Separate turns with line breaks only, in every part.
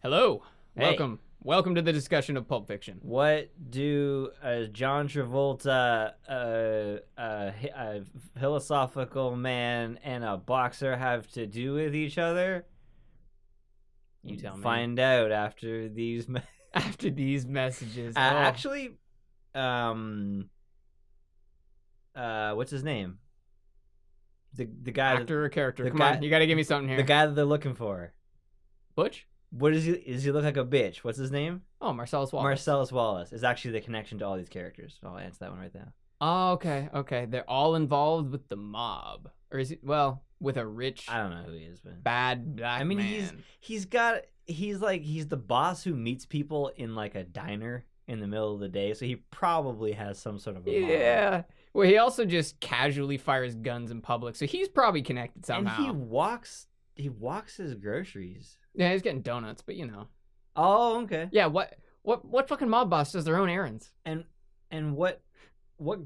Hello.
Hey.
Welcome to the discussion of Pulp Fiction.
What do John Travolta, a philosophical man, and a boxer have to do with each other?
You tell me.
Find out after these.
After these messages.
Actually, what's his name? The guy.
Actor or character? Come
guy,
on, you got to give me something here.
The guy that they're looking for.
Butch?
What is he? Does he look like a bitch? What's his name?
Oh, Marcellus Wallace.
Marcellus Wallace is actually the connection to all these characters. I'll answer that one right now.
Oh, okay. They're all involved with the mob, or is it? Well, with a rich.
I don't know who he is, but
bad black man.
he's the boss who meets people in like a diner in the middle of the day, so he probably has some sort of a mob.
Well, he also just casually fires guns in public, so he's probably connected somehow.
And he walks his groceries.
Yeah, he's getting donuts, but you know.
Oh, okay.
Yeah, what fucking mob boss does their own errands?
And what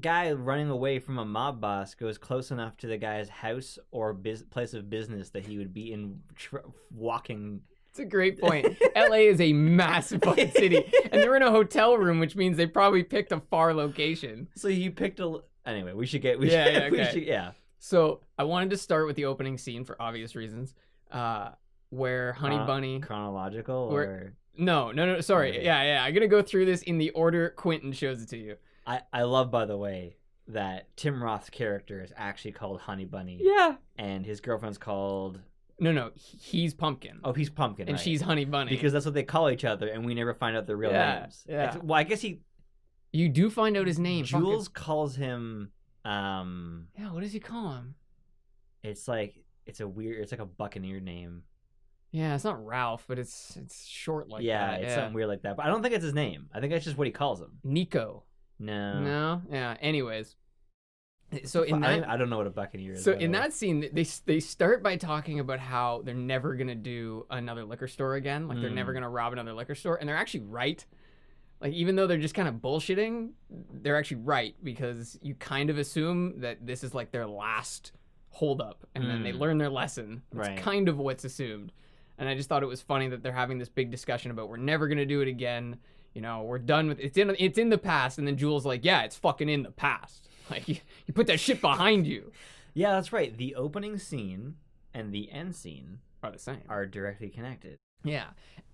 guy running away from a mob boss goes close enough to the guy's house or place of business that he would be in walking?
It's a great point. LA is a massive fucking city, and they're in a hotel room, which means they probably picked a far location.
So you picked anyway.
So I wanted to start with the opening scene for obvious reasons, where Honey Bunny
chronological or
no. Sorry,
okay.
Yeah. I'm gonna go through this in the order Quentin shows it to you.
I love, by the way, that Tim Roth's character is actually called Honey Bunny.
Yeah.
And his girlfriend's called...
No, he's Pumpkin.
Oh, he's Pumpkin,
and
right.
She's Honey Bunny.
Because that's what they call each other, and we never find out their real names.
Yeah.
Well, I guess
You do find out his name.
Jules calls him...
Yeah, what does he call him?
It's like a Buccaneer name.
Yeah, it's not Ralph, but it's short like that.
Yeah, it's something weird like that. But I don't think it's his name. I think that's just what he calls him.
Nico.
No.
Yeah. Anyways, so
I don't know what a Buccaneer is.
So in that scene, they start by talking about how they're never gonna do another liquor store again. Like they're never gonna rob another liquor store, and they're actually right. Like even though they're just kind of bullshitting, they're actually right because you kind of assume that this is like their last holdup, and then they learn their lesson. That's kind of what's assumed. And I just thought it was funny that they're having this big discussion about we're never gonna do it again. You know, we're done with it's in the past. And then Jules like, yeah, it's fucking in the past. Like you put that shit behind you.
Yeah, that's right. The opening scene and the end scene
are the same.
Are directly connected.
Yeah.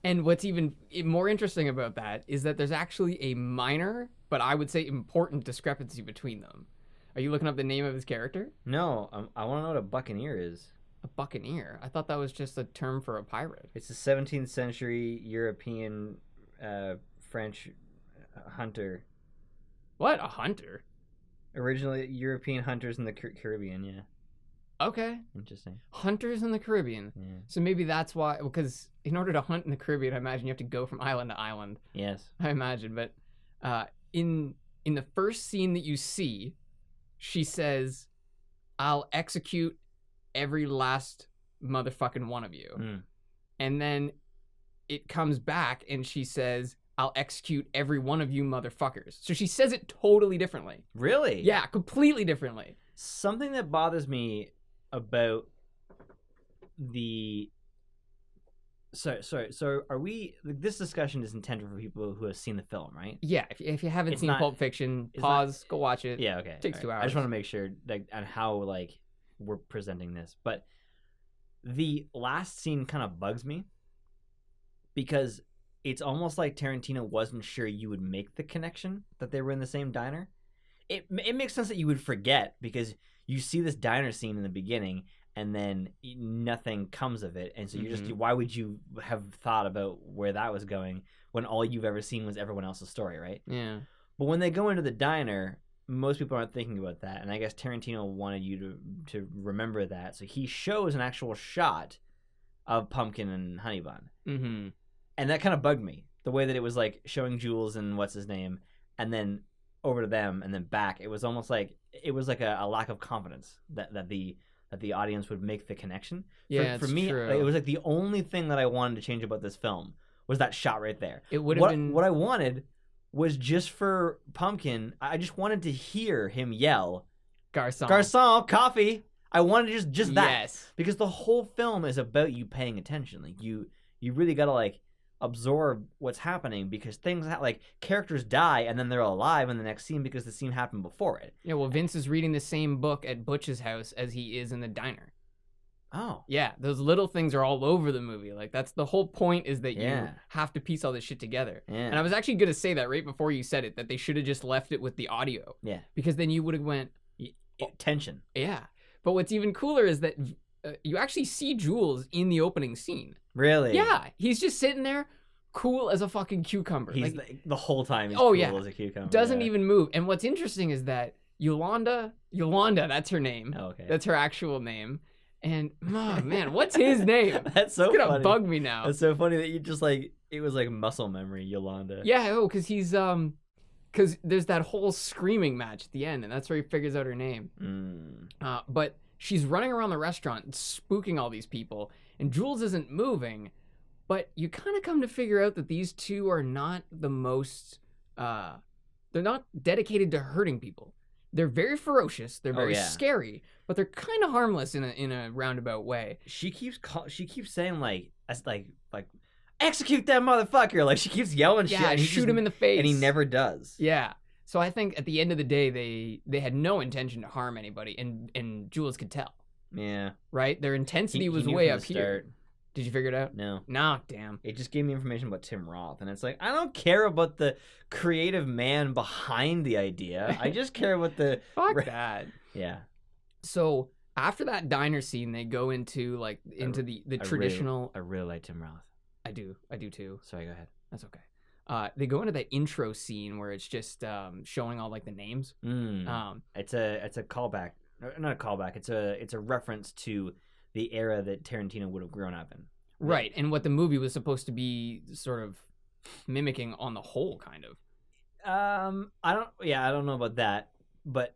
And what's even more interesting about that is that there's actually a minor, but I would say important discrepancy between them. Are you looking up the name of his character?
No, I want to know what a buccaneer is.
A buccaneer? I thought that was just a term for a pirate.
It's a 17th century European French hunter.
What? A hunter?
Originally European hunters in the Caribbean, yeah.
Okay.
Interesting.
Hunters in the Caribbean.
Yeah.
So maybe that's why, because in order to hunt in the Caribbean, I imagine you have to go from island to island.
Yes.
I imagine, but in the first scene that you see, she says, "I'll execute every last motherfucking one of you." And then it comes back and she says, "I'll execute every one of you motherfuckers." So she says it totally differently.
Really?
Yeah, completely differently.
Something that bothers me about the... So are we... This discussion is intended for people who have seen the film, right?
Yeah, if you haven't seen Pulp Fiction, pause, go watch it.
Yeah, okay.
It takes 2 hours.
I just want to make sure on how we're presenting this. But the last scene kind of bugs me because it's almost like Tarantino wasn't sure you would make the connection that they were in the same diner. It makes sense that you would forget because you see this diner scene in the beginning and then nothing comes of it. And so you're just, why would you have thought about where that was going when all you've ever seen was everyone else's story, right?
Yeah.
But when they go into the diner, most people aren't thinking about that. And I guess Tarantino wanted you to remember that. So he shows an actual shot of Pumpkin and Honey Bun.
Mm-hmm.
And that kind of bugged me. The way that it was like showing Jules and what's his name and then over to them and then back. It was almost like a lack of confidence that the audience would make the connection.
Yeah,
for me,
true.
It was like the only thing that I wanted to change about this film was that shot right there.
It would have been...
What I wanted was just for Pumpkin, I just wanted to hear him yell, "Garçon, coffee." I wanted just that.
Yes.
Because the whole film is about you paying attention. Like you really gotta absorb what's happening because things like characters die and then they're alive in the next scene because the scene happened before it.
Yeah, well, Vince is reading the same book at Butch's house as he is in the diner.
Oh.
Yeah, those little things are all over the movie. Like, that's the whole point, is that you have to piece all this shit together.
Yeah.
And I was actually going to say that right before you said it, that they should have just left it with the audio.
Yeah.
Because then you would have went...
Tension.
Yeah. But what's even cooler is that you actually see Jules in the opening scene.
Really?
Yeah. He's just sitting there, cool as a fucking cucumber.
He's
like,
the whole time he's cool as a cucumber.
Doesn't even move. And what's interesting is that Yolanda, that's her name.
Oh, okay.
That's her actual name. And, oh, man, what's his name?
That's so
funny. It's gonna
funny.
bug me now.
That's so funny that you just like, it was like muscle memory, Yolanda.
Yeah, because he's, because there's that whole screaming match at the end, and that's where he figures out her name. But she's running around the restaurant, spooking all these people, and Jules isn't moving, but you kind of come to figure out that these two are not the most, they're not dedicated to hurting people. They're very ferocious, they're very scary, but they're kind of harmless in a roundabout way.
She keeps saying like execute that motherfucker. Like, she keeps yelling shit.
Yeah, shoot him in the face.
And he never does.
Yeah. So I think at the end of the day, they had no intention to harm anybody, and Jules could tell.
Yeah.
Right? Their intensity
He
was
knew
way
from
up
the
here.
start.
Did you figure it out?
No.
No, damn.
It just gave me information about Tim Roth, and it's like, I don't care about the creative man behind the idea. I just care about the...
Fuck that.
Yeah.
So after that diner scene, they go into the traditional...
I really like Tim Roth.
I do too.
Sorry, go ahead.
That's okay. They go into that intro scene where it's just showing all like the names.
It's a callback, not a callback. It's a reference to the era that Tarantino would have grown up in.
Right, and what the movie was supposed to be sort of mimicking on the whole, kind of.
I don't know about that, but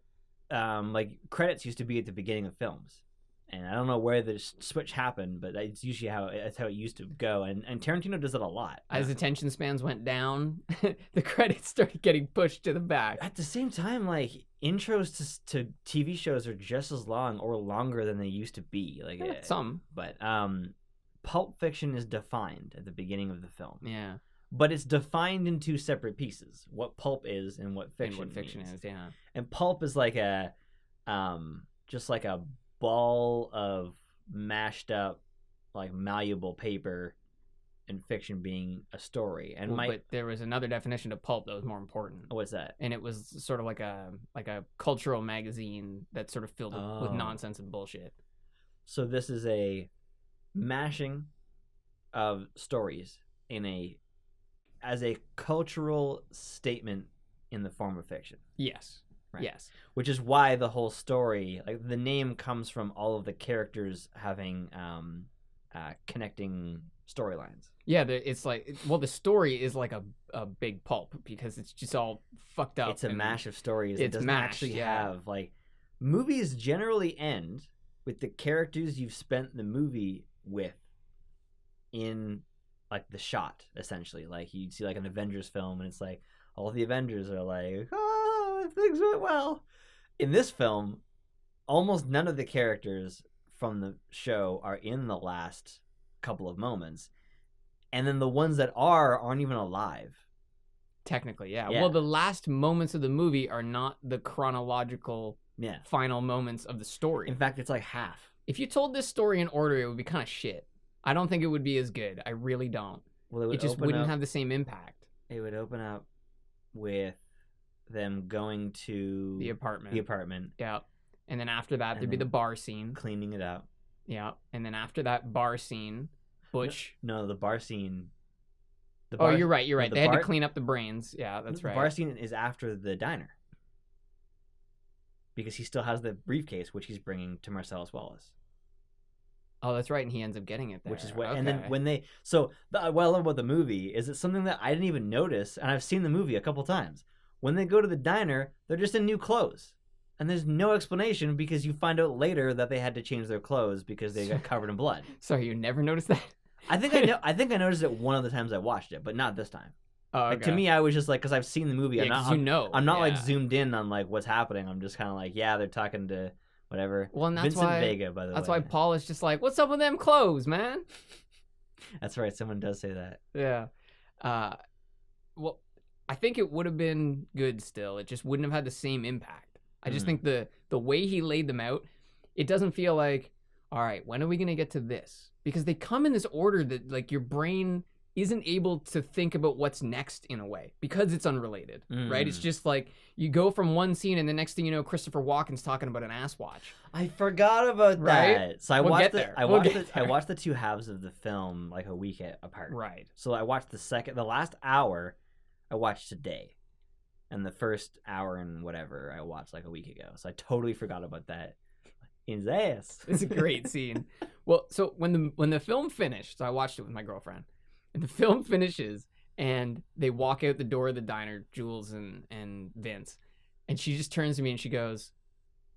like credits used to be at the beginning of films. And I don't know where the switch happened, but it's usually that's how it used to go. And Tarantino does it a lot.
As attention spans went down, the credits started getting pushed to the back.
At the same time, like, intros to TV shows are just as long or longer than they used to be. Like,
some.
But Pulp Fiction is defined at the beginning of the film.
Yeah.
But it's defined in two separate pieces: what pulp is and what fiction.
Is. Yeah.
And pulp is like just like a ball of mashed up, like, malleable paper, and fiction being a story. And
but there was another definition to pulp that was more important.
What's that?
And it was sort of like a cultural magazine that's sort of filled with nonsense and bullshit.
So this is a mashing of stories as a cultural statement in the form of fiction.
Yes.
Right.
Yes.
Which is why the whole story, like, the name comes from all of the characters having connecting storylines.
Yeah, it's like, well, the story is like a big pulp because it's just all fucked up.
It's a mash of stories. It doesn't actually have, like, movies generally end with the characters you've spent the movie with in, like, the shot, essentially. Like, you'd see, like, an Avengers film, and it's like, all the Avengers are like, things went well. In this film, almost none of the characters from the show are in the last couple of moments. And then the ones that aren't even alive.
Technically, yeah. Well, the last moments of the movie are not the chronological final moments of the story.
In fact, it's like half.
If you told this story in order, it would be kind of shit. I don't think it would be as good. I really don't.
Well,
it just wouldn't have the same impact.
It would open up with them going to
the apartment. Yeah. And then after that, there'd be the bar scene.
Cleaning it up.
Yeah. And then after that bar scene, Butch.
No, the bar scene.
You're right. They had to clean up the brains. Yeah, that's right.
The bar scene is after the diner. Because he still has the briefcase, which he's bringing to Marcellus Wallace.
Oh, that's right. And he ends up getting it there.
Which is what, and then when they, what I love about the movie is it's something that I didn't even notice, and I've seen the movie a couple times. When they go to the diner, they're just in new clothes. And there's no explanation because you find out later that they had to change their clothes because they got covered in blood.
Sorry, you never noticed that?
I think I noticed it one of the times I watched it, but not this time.
Oh, okay.
Like, to me, I was just like, because I've seen the movie.
Yeah,
I'm not like zoomed in on like what's happening. I'm just kind of like, they're talking to whatever.
Well, and
Vincent Vega, by the way.
That's why Paul is just like, what's up with them clothes, man?
That's right. Someone does say that.
Yeah. Well, I think it would have been good still. It just wouldn't have had the same impact. I just think the way he laid them out, it doesn't feel like, all right, when are we going to get to this? Because they come in this order that like your brain isn't able to think about what's next in a way because it's unrelated, right? It's just like you go from one scene and the next thing you know, Christopher Walken's talking about an ass watch.
I forgot about
Right?
that. So I watched the two halves of the film like a week apart.
Right.
So I watched the last hour I watched today. And the first hour and whatever I watched like a week ago. So I totally forgot about that. In his ass.
It's a great scene. Well, so when the film finished, so I watched it with my girlfriend. And the film finishes, and they walk out the door of the diner, Jules and Vince, and she just turns to me and she goes,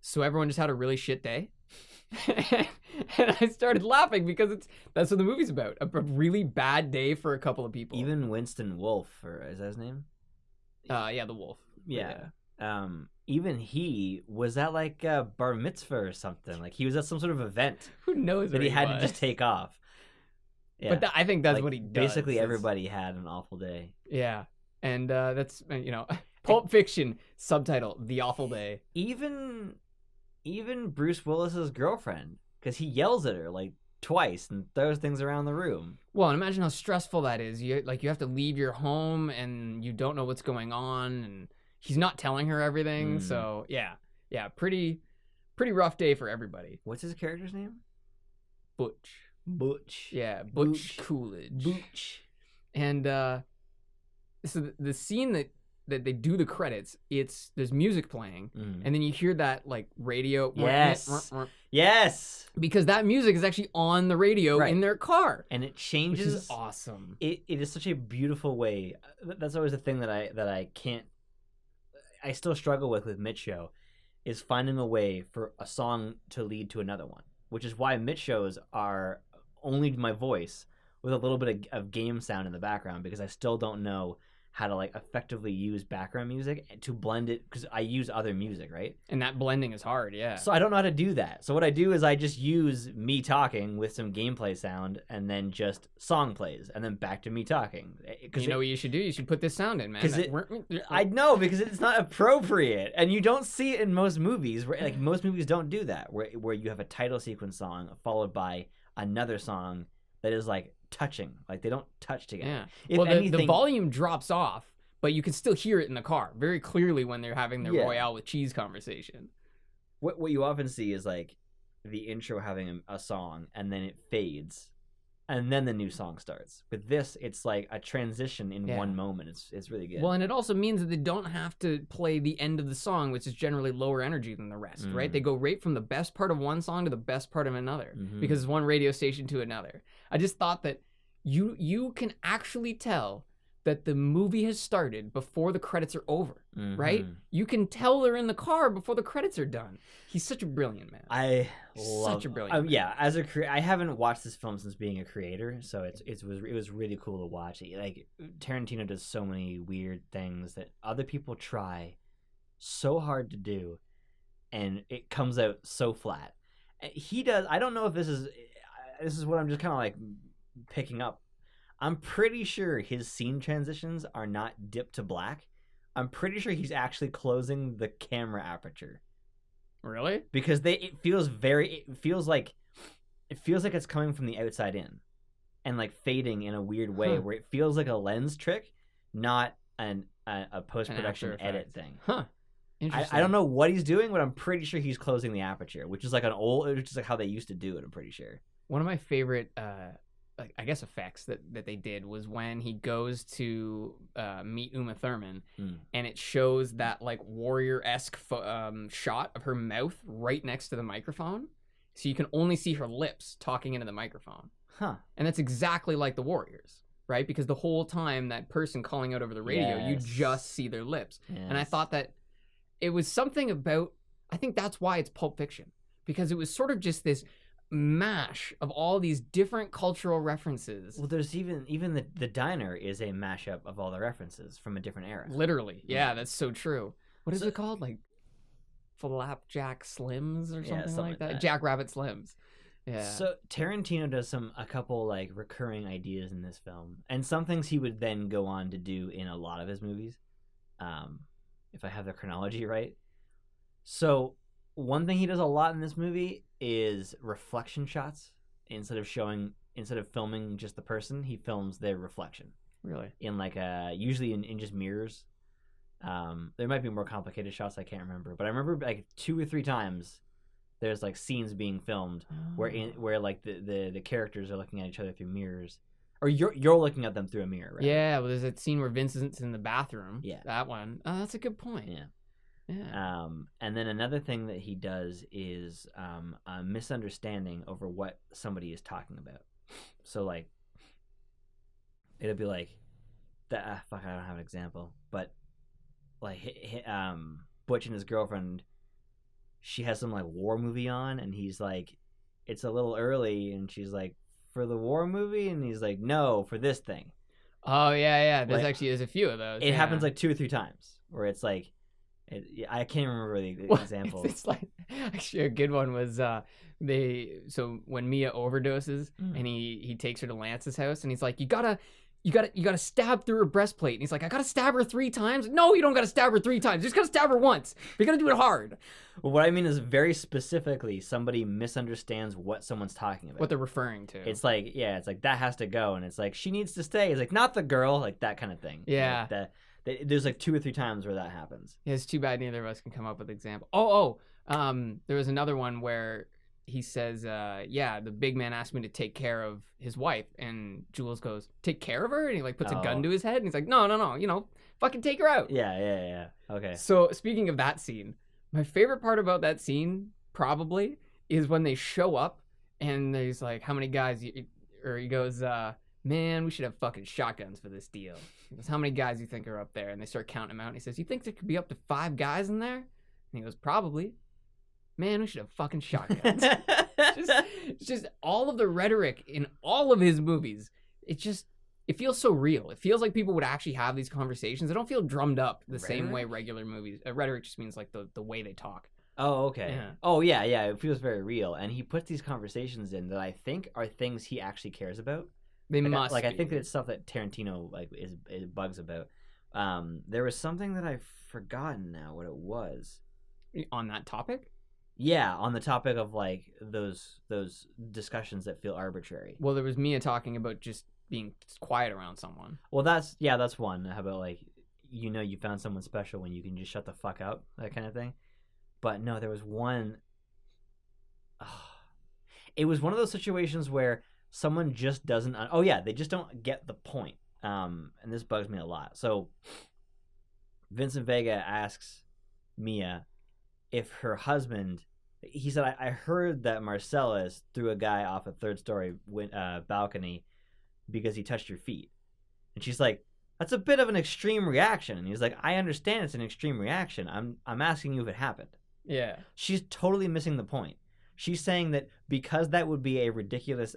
"So everyone just had a really shit day?" And I started laughing because that's what the movie's about, a really bad day for a couple of people.
Even Winston Wolfe, is that his name?
Yeah, the wolf.
Yeah. Even he was at like a bar mitzvah or something. Like he was at some sort of event.
Who knows?
That he had to just take off. Yeah.
But I think that's what he does.
Basically, everybody had an awful day.
Yeah, and that's Pulp Fiction subtitle: The Awful Day.
Even Bruce Willis's girlfriend, because he yells at her like twice and throws things around the room.
Well, and imagine how stressful that is. You have to leave your home and you don't know what's going on, and he's not telling her everything. So yeah, pretty rough day for everybody.
What's his character's name?
Butch. Yeah, Butch Coolidge.
Butch.
And so the scene that they do the credits, there's music playing, and then you hear that like radio.
Yes.
Because that music is actually on the radio in their car,
and it changes.
Which is awesome.
It is such a beautiful way. That's always the thing that I can't. I still struggle with Mitch Show, is finding a way for a song to lead to another one, which is why Mitch shows are only my voice with a little bit of game sound in the background, because I still don't know how to like effectively use background music to blend it, because I use other music, right?
And that blending is hard, yeah.
So I don't know how to do that. So what I do is I just use me talking with some gameplay sound, and then just song plays, and then back to me talking.
You know what you should do? You should put this sound in, man.
I know, because it's not appropriate, and you don't see it in most movies. Like most movies don't do that, where you have a title sequence song followed by another song that is like touching, like they don't touch together.
Yeah. The volume drops off, but you can still hear it in the car very clearly when they're having their Royale with cheese conversation.
What you often see is like the intro having a song, and then it fades, and then the new song starts. With this, it's like a transition in one moment. It's really good.
Well, and it also means that they don't have to play the end of the song, which is generally lower energy than the rest, right? They go right from the best part of one song to the best part of another, because it's one radio station to another. I just thought that you can actually tell that the movie has started before the credits are over, right? You can tell they're in the car before the credits are done. He's such a brilliant man.
I love
such a brilliant man.
Yeah, as a creator, I haven't watched this film since being a creator, so it was really cool to watch. Like Tarantino does so many weird things that other people try so hard to do, and it comes out so flat. He does. I don't know if this is what I'm just kind of like picking up. I'm pretty sure his scene transitions are not dipped to black. I'm pretty sure he's actually closing the camera aperture.
Really?
Because it feels like it's coming from the outside in, and like fading in a weird way where it feels like a lens trick, not a post-production edit thing.
Huh. Interesting.
I don't know what he's doing, but I'm pretty sure he's closing the aperture, which is like how they used to do it. I'm pretty sure.
One of my favorite, I guess, effects that they did was when he goes to meet Uma Thurman, and it shows that like warrior-esque shot of her mouth right next to the microphone, so you can only see her lips talking into the microphone.
Huh.
And that's exactly like the Warriors, right? Because the whole time that person calling out over the radio, you just see their lips. Yes. And I thought that it was something about, I think that's why it's Pulp Fiction, because it was sort of just this mash of all these different cultural references.
Well, there's even the diner is a mashup of all the references from a different era.
Literally. Yeah, that's so true. What is it called? Like Flapjack Slims or something like that? Jackrabbit Slims. Yeah.
So Tarantino does a couple like recurring ideas in this film, and some things he would then go on to do in a lot of his movies. If I have the chronology right. So one thing he does a lot in this movie is reflection shots. Instead of filming just the person, he films their reflection.
Really?
In like usually in just mirrors. There might be more complicated shots I can't remember, but I remember like 2 or 3 times there's like scenes being filmed where like the characters are looking at each other through mirrors, or you're looking at them through a mirror, right?
Yeah, well, there's that scene where Vincent's in the bathroom.
Yeah,
that one. Oh, that's a good point.
Yeah. And then another thing that he does is a misunderstanding over what somebody is talking about. So like, it'll be like, fuck, I don't have an example, but like, Butch and his girlfriend, she has some like war movie on, and he's like, it's a little early, and she's like, for the war movie, and he's like, no, for this thing.
Oh yeah. There's a few of those.
It happens like 2 or 3 times where it's like, I can't remember the example.
It's like, actually a good one was so when Mia overdoses and he takes her to Lance's house, and he's like, you gotta stab through her breastplate, and he's like, I gotta stab her 3 times. No, you don't gotta stab her 3 times. You just gotta stab her once. You gotta do it hard.
Well, what I mean is very specifically, somebody misunderstands what someone's talking about.
What they're referring to.
It's like, it's like, that has to go, and it's like, she needs to stay. It's like, not the girl, like that kind of thing.
Yeah.
Like there's like 2 or 3 times where that happens.
Yeah, it's too bad neither of us can come up with an example. There was another one where he says, the big man asked me to take care of his wife, and Jules goes, take care of her? And he like puts a gun to his head, and he's like, no, fucking take her out.
Yeah. Okay.
So speaking of that scene, my favorite part about that scene probably is when they show up, and he's like, how many guys, or he goes, man, we should have fucking shotguns for this deal. He goes, how many guys do you think are up there? And they start counting them out, and he says, you think there could be up to 5 guys in there? And he goes, probably. Man, we should have fucking shotguns. It's just all of the rhetoric in all of his movies. It feels so real. It feels like people would actually have these conversations. They don't feel drummed up the same way regular movies. Rhetoric just means like the way they talk.
Oh, okay.
Yeah.
Oh, yeah. It feels very real. And he puts these conversations in that I think are things he actually cares about.
They
like,
must.
I think that it's stuff that Tarantino like is bugs about. There was something that I've forgotten now what it was.
On that topic?
Yeah, on the topic of like those discussions that feel arbitrary.
Well, there was Mia talking about just being quiet around someone.
Well, that's one. How about like, you found someone special when you can just shut the fuck up, that kind of thing. But no, there was one. It was one of those situations where someone just doesn't. They just don't get the point. And this bugs me a lot. So Vincent Vega asks Mia if her husband. He said, I heard that Marcellus threw a guy off a 3rd-story balcony because he touched your feet. And she's like, that's a bit of an extreme reaction. And he's like, I understand it's an extreme reaction. I'm asking you if it happened.
Yeah.
She's totally missing the point. She's saying that because that would be a ridiculous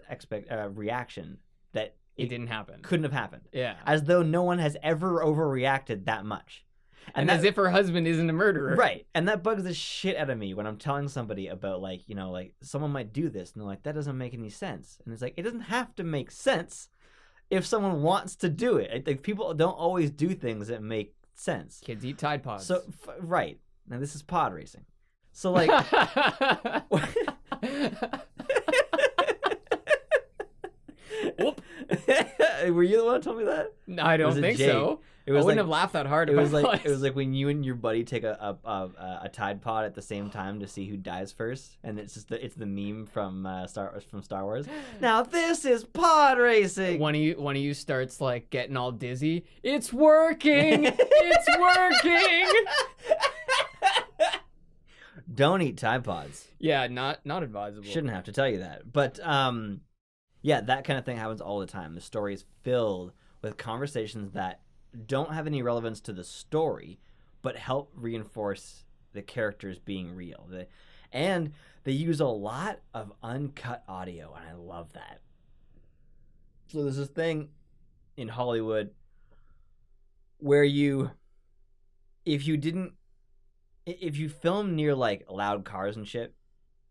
reaction, that
it didn't happen.
Couldn't have happened.
Yeah.
As though no one has ever overreacted that much.
And as if her husband isn't a murderer.
Right. And that bugs the shit out of me when I'm telling somebody about like, like someone might do this, and they're like, that doesn't make any sense. And it's like, it doesn't have to make sense if someone wants to do it. Like, people don't always do things that make sense.
Kids eat Tide Pods.
So, right. Now this is pod racing. So like... Whoop. Were you the one who told me that?
No, I don't think so. I wouldn't have laughed that hard.
It was like when you and your buddy take a Tide Pod at the same time to see who dies first, and it's the meme from Star Wars. Now this is pod racing.
One of you starts like getting all dizzy. It's working. It's working.
Don't eat Tide Pods.
Yeah, not advisable.
Shouldn't have to tell you that, but yeah, that kind of thing happens all the time. The story is filled with conversations that don't have any relevance to the story, but help reinforce the characters being real. And they use a lot of uncut audio, and I love that. So there's this thing in Hollywood where if you film near like loud cars and shit,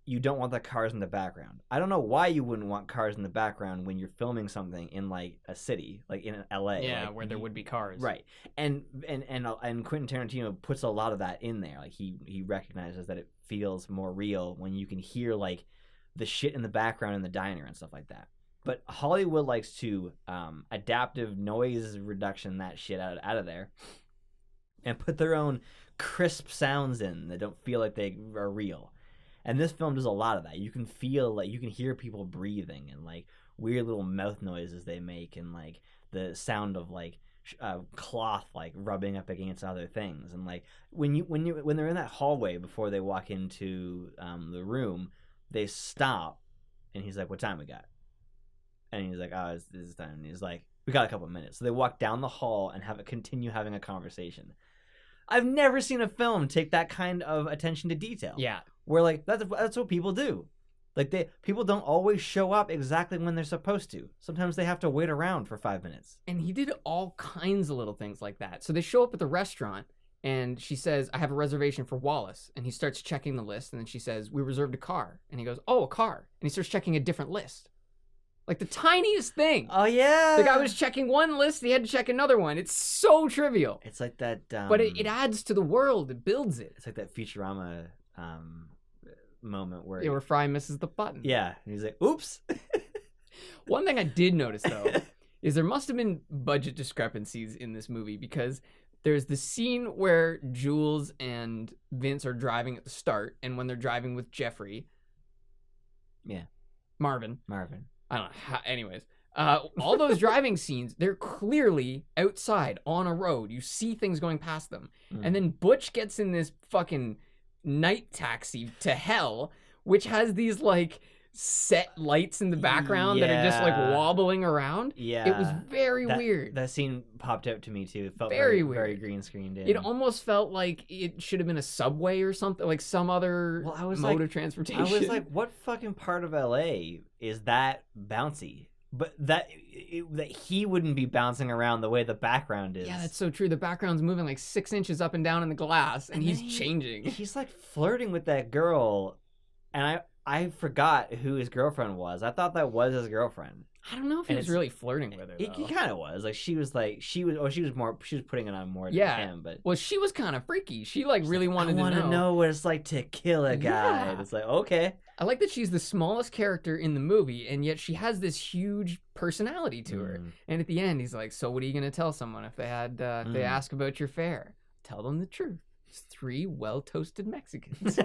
you don't want the cars in the background. I don't know why you wouldn't want cars in the background when you're filming something in like a city, like in LA.
Yeah,
like,
where there would be cars.
Right. And Quentin Tarantino puts a lot of that in there. Like he recognizes that it feels more real when you can hear like the shit in the background in the diner and stuff like that. But Hollywood likes to adaptive noise reduction that shit out of there and put their own crisp sounds in that don't feel like they are real. And this film does a lot of that. You can feel like you can hear people breathing and like weird little mouth noises they make and like the sound of like cloth like rubbing up against other things. And like when they're in that hallway before they walk into the room, they stop and he's like, "What time we got?" And he's like, "Oh, this is time." And he's like, "We got a couple of minutes." So they walk down the hall and continue having a conversation. I've never seen a film take that kind of attention to detail.
Yeah.
Where like that's what people do. Like people don't always show up exactly when they're supposed to. Sometimes they have to wait around for 5 minutes.
And he did all kinds of little things like that. So they show up at the restaurant and she says, "I have a reservation for Wallace." And he starts checking the list and then she says, "We reserved a car." And he goes, "Oh, a car." And he starts checking a different list. Like the tiniest thing.
Oh yeah.
The guy was checking one list, he had to check another one. It's so trivial.
It's like that
but it adds to the world. It builds it.
It's like that Futurama moment where
where Fry misses the button.
Yeah. And he's like, "Oops."
One thing I did notice though is there must have been budget discrepancies in this movie because there's the scene where Jules and Vince are driving at the start, and when they're driving with Jeffrey.
Yeah.
Marvin. I don't know how, anyways, all those driving scenes, they're clearly outside on a road. You see things going past them. And then Butch gets in this fucking night taxi to hell, which has these like set lights in the background that are just like wobbling around.
Yeah.
It was very weird.
That scene popped out to me too. It felt
very
weird. Very
weird.
Green screened in.
It almost felt like it should have been a subway or something, like some other mode of transportation.
I was like, what fucking part of LA is that bouncy? But that he wouldn't be bouncing around the way the background is.
Yeah, that's so true. The background's moving like 6 inches up and down in the glass, and he's changing.
He's like flirting with that girl, and I forgot who his girlfriend was. I thought that was his girlfriend.
I don't know if he was really flirting with her.
He kind of was. Like she was putting it on more than him. But
well, she was kind of freaky. She like really wanted to know.
I want to know what it's like to kill a guy.
Yeah.
It's like, okay.
I like that she's the smallest character in the movie, and yet she has this huge personality to her. And at the end, he's like, "So what are you gonna tell someone if they they ask about your fare? Tell them the truth. It's 3 well-toasted Mexicans."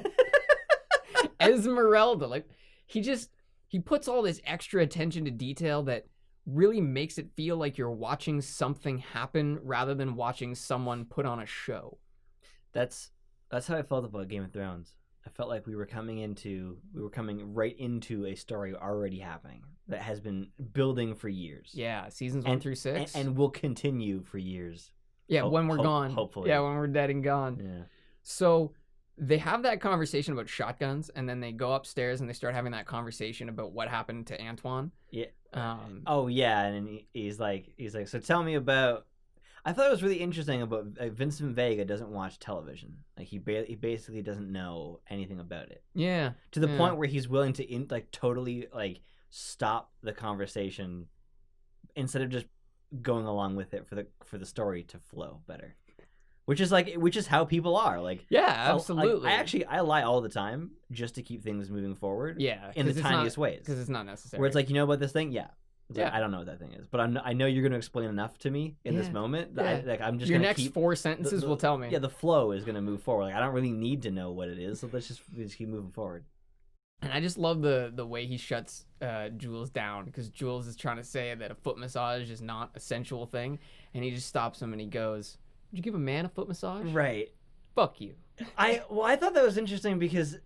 Esmeralda, like he puts all this extra attention to detail that really makes it feel like you're watching something happen rather than watching someone put on a show.
That's how I felt about Game of Thrones. I felt like we were coming right into a story already happening that has been building for years.
Yeah, seasons 1 through 6.
And will continue for years.
Yeah, when we're gone.
Hopefully.
Yeah, when we're dead and gone.
Yeah.
So they have that conversation about shotguns, and then they go upstairs and they start having that conversation about what happened to Antoine.
Yeah. Oh yeah, and he's like, "So tell me about." I thought it was really interesting about Vincent Vega doesn't watch television. Like he basically doesn't know anything about it.
Yeah.
To the point where he's willing to totally like stop the conversation instead of just going along with it for the story to flow better. Which is how people are. Like,
yeah, absolutely.
I lie all the time just to keep things moving forward.
Yeah,
in the tiniest ways.
Because it's not necessary.
Where it's like, you know about this thing? Yeah.
Yeah.
I don't know what that thing is, but I know you're going to explain enough to me in this moment that I'm just
your
gonna
next 4 sentences will tell me.
Yeah, the flow is going to move forward. Like I don't really need to know what it is, so let's just keep moving forward.
And I just love the way he shuts Jules down, because Jules is trying to say that a foot massage is not a sensual thing, and he just stops him and he goes, "Would you give a man a foot massage?"
Right.
Fuck you.
I thought that was interesting because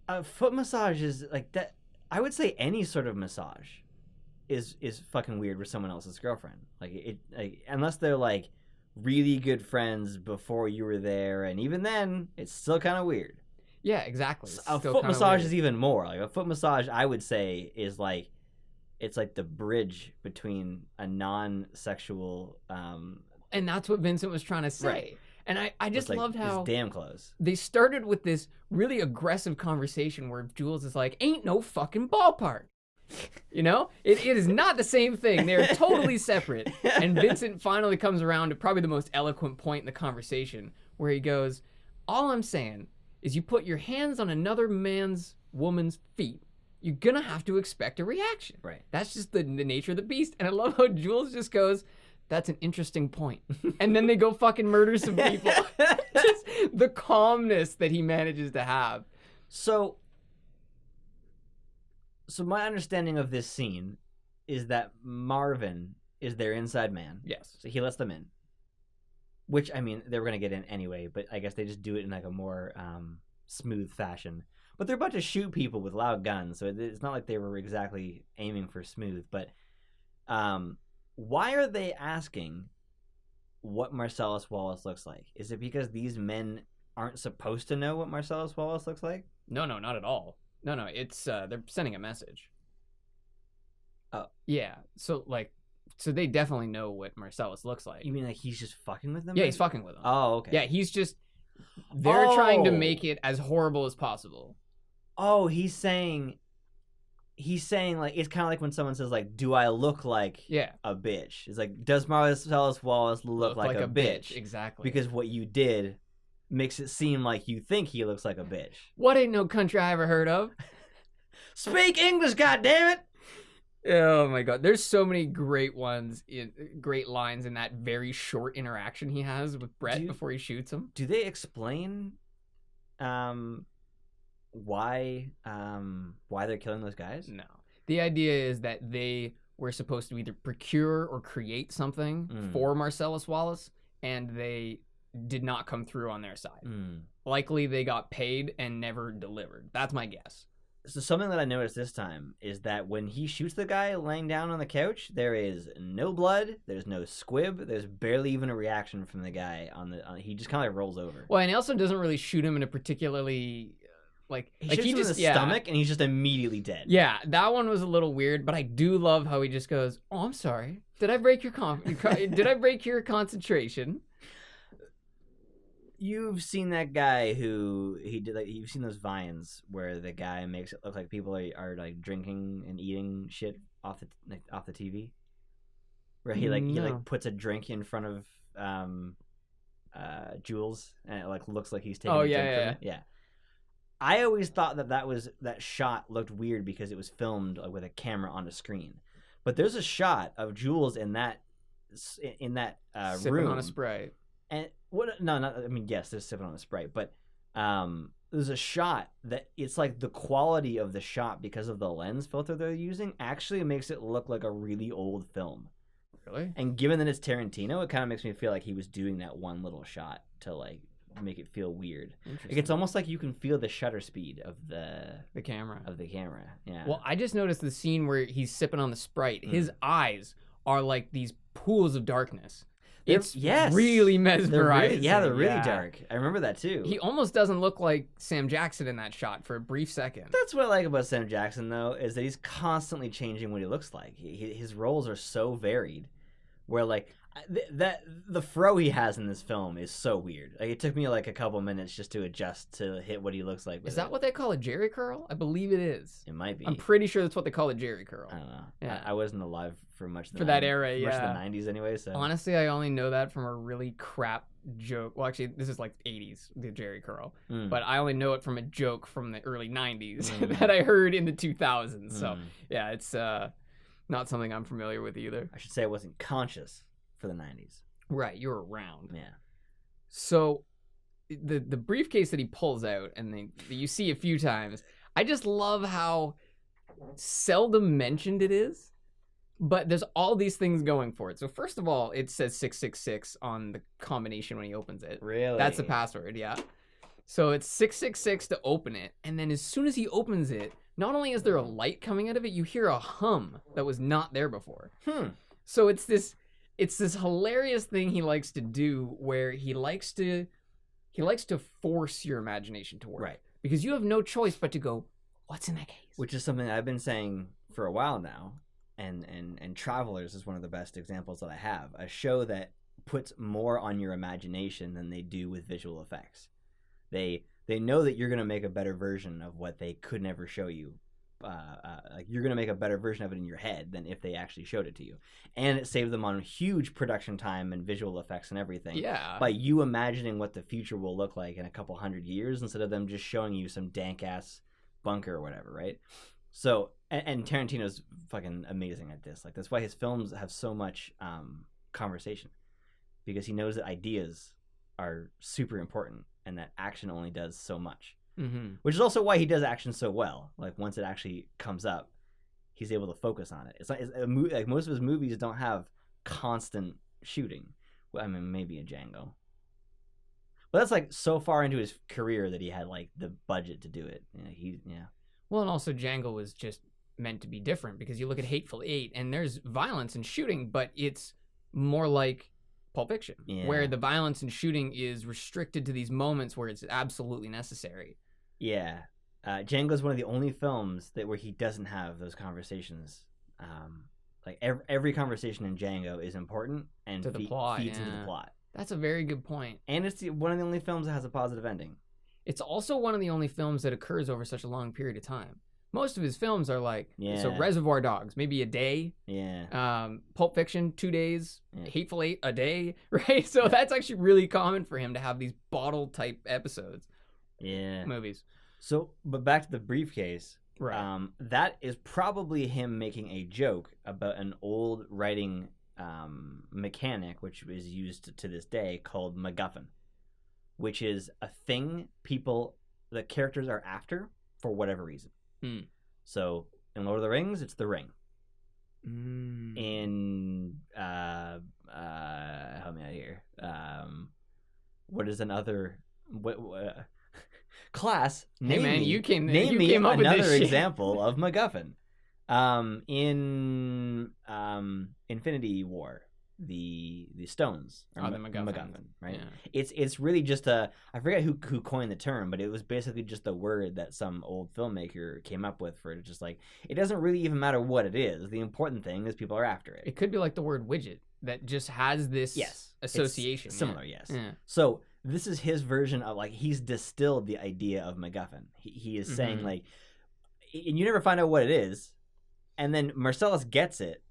a foot massage is like that. I would say any sort of massage is fucking weird with someone else's girlfriend. Like unless they're like really good friends before you were there, and even then, it's still kind of weird.
Yeah, exactly.
A foot massage is even more. Like a foot massage, I would say, is like it's like the bridge between a non-sexual.
And that's what Vincent was trying to say.
Right.
And I just
It's, like,
loved how
it's damn close.
they started with this really aggressive conversation where Jules is like, ain't no fucking ballpark. You know? It is not the same thing. They're totally separate. And Vincent finally comes around to probably the most eloquent point in the conversation where he goes, all I'm saying is you put your hands on another woman's feet, you're gonna have to expect a reaction.
Right.
That's just the nature of the beast. And I love how Jules just goes, that's an interesting point. And then they go fucking murder some people. Just the calmness that he manages to have.
So my understanding of this scene is that Marvin is their inside man.
Yes.
So he lets them in. Which, I mean, they were going to get in anyway, but I guess they just do it in like a more smooth fashion. But they're about to shoot people with loud guns, so it's not like they were exactly aiming for smooth. But why are they asking what Marcellus Wallace looks like? Is it because these men aren't supposed to know what Marcellus Wallace looks like?
No, not at all. No, it's they're sending a message.
Oh.
Yeah. So they definitely know what Marcellus looks like.
You mean like he's just fucking with them?
Yeah, he's fucking with them.
Oh, okay.
Yeah, they're trying to make it as horrible as possible.
Oh, he's saying like, it's kind of like when someone says like, do I look like a bitch? It's like, does Marcellus Wallace look like a bitch?
Exactly.
Because what you did makes it seem like you think he looks like a bitch.
What ain't no country I ever heard of?
Speak English, goddammit!
Oh my god, there's so many great lines in that very short interaction he has with Brett before he shoots him.
Do they explain why they're killing those guys?
No. The idea is that they were supposed to either procure or create something for Marcellus Wallace, and they did not come through on their side. Likely they got paid and never delivered. That's my guess.
So something that I noticed this time is that when he shoots the guy laying down on the couch, there is no blood, there's no squib, there's barely even a reaction from the guy he just kind of like rolls over.
Well, and he also doesn't really shoot him in a particularly
he shoots him in the stomach and he's just immediately dead.
Yeah, that one was a little weird, but I do love how he just goes, "Oh, I'm sorry. Did I break your did I break your concentration?"
You've seen that guy who you've seen those vines where the guy makes it look like people are like drinking and eating shit off the TV, where he puts a drink in front of Jules and it like looks like he's taking a drink from it. Yeah. I always thought that shot looked weird because it was filmed with a camera on a screen, but there's a shot of Jules in that sipping room
on a Sprite.
And yes, there's sipping on a Sprite, but there's a shot that it's like the quality of the shot because of the lens filter they're using actually makes it look like a really old film.
Really? And
given that it's Tarantino, it kind of makes me feel like he was doing that one little shot to like make it feel weird. Like, it's almost like you can feel the shutter speed of the camera. Yeah.
Well, I just noticed the scene where he's sipping on the Sprite. His eyes are like these pools of darkness. It's really mesmerizing.
They're really dark. I remember that too.
He almost doesn't look like Sam Jackson in that shot for a brief second.
That's what I like about Sam Jackson, though, is that he's constantly changing what he looks like. His roles are so varied, where like the fro he has in this film is so weird. Like, it took me like a couple minutes just to adjust to hit what he looks like.
Is that what they call a Jerry curl? I believe it is.
It might be.
I'm pretty sure that's what they call a Jerry curl.
I don't know. Yeah. I wasn't alive for much of
that era.
Much of the 90s anyway. So
honestly, I only know that from a really crap joke. Well, actually, this is like 80s, the Jerry curl. But I only know it from a joke from the early 90s that I heard in the 2000s. So yeah, it's not something I'm familiar with either.
I should say I wasn't conscious for the 90s.
Right, you were around.
Yeah.
So the briefcase that he pulls out and you see a few times, I just love how seldom mentioned it is, but there's all these things going for it. So first of all, it says 666 on the combination when he opens it.
Really?
That's the password, yeah. So it's 666 to open it, and then as soon as he opens it, not only is there a light coming out of it, you hear a hum that was not there before. So it's this hilarious thing he likes to do where he likes to force your imagination to work.
Right.
Because you have no choice but to go, what's in that case?
Which is something I've been saying for a while now. And Travelers is one of the best examples that I have. A show that puts more on your imagination than they do with visual effects. They know that you're going to make a better version of what they could never show you. Like you're going to make a better version of it in your head than if they actually showed it to you. And it saved them on huge production time and visual effects and everything.
Yeah.
By you imagining what the future will look like in a couple hundred years instead of them just showing you some dank-ass bunker or whatever, right? So, and Tarantino's fucking amazing at this. Like, that's why his films have so much conversation. Because he knows that ideas are super important and that action only does so much.
Mm-hmm.
Which is also why he does action so well. Like, once it actually comes up, he's able to focus on it. It's like most of his movies don't have constant shooting. Well, I mean, maybe a Django. But that's like so far into his career that he had like the budget to do it. Yeah.
Well, and also Django was just meant to be different because you look at Hateful Eight and there's violence and shooting, but it's more like Pulp Fiction, where the violence and shooting is restricted to these moments where it's absolutely necessary.
Yeah. Django's one of the only films where he doesn't have those conversations. Like every conversation in Django is important and
to the plot,
feeds into the plot.
That's a very good point.
And it's one of the only films that has a positive ending.
It's also one of the only films that occurs over such a long period of time. Most of his films are like, so Reservoir Dogs, maybe a day.
Yeah.
Pulp Fiction, 2 days. Yeah. Hateful Eight, a day, right? So that's actually really common for him to have these bottle-type episodes.
Yeah.
Movies.
So, but back to the briefcase.
Right.
That is probably him making a joke about an old writing mechanic, which is used to this day, called MacGuffin, which is a thing the characters are after for whatever reason. So in Lord of the Rings, it's the ring. In help me out here. What is another class?
Hey man, you came
up
with
another
this
example of MacGuffin. In Infinity War, the stones are
the MacGuffin,
right?
Yeah.
It's really just I forget who coined the term, but it was basically just a word that some old filmmaker came up with for just like, it doesn't really even matter what it is. The important thing is people are after it.
It could be like the word widget that just has this association.
It's similar, yes. Yeah. So this is his version of like, he's distilled the idea of MacGuffin. He is saying like, and you never find out what it is, and then Marcellus gets it.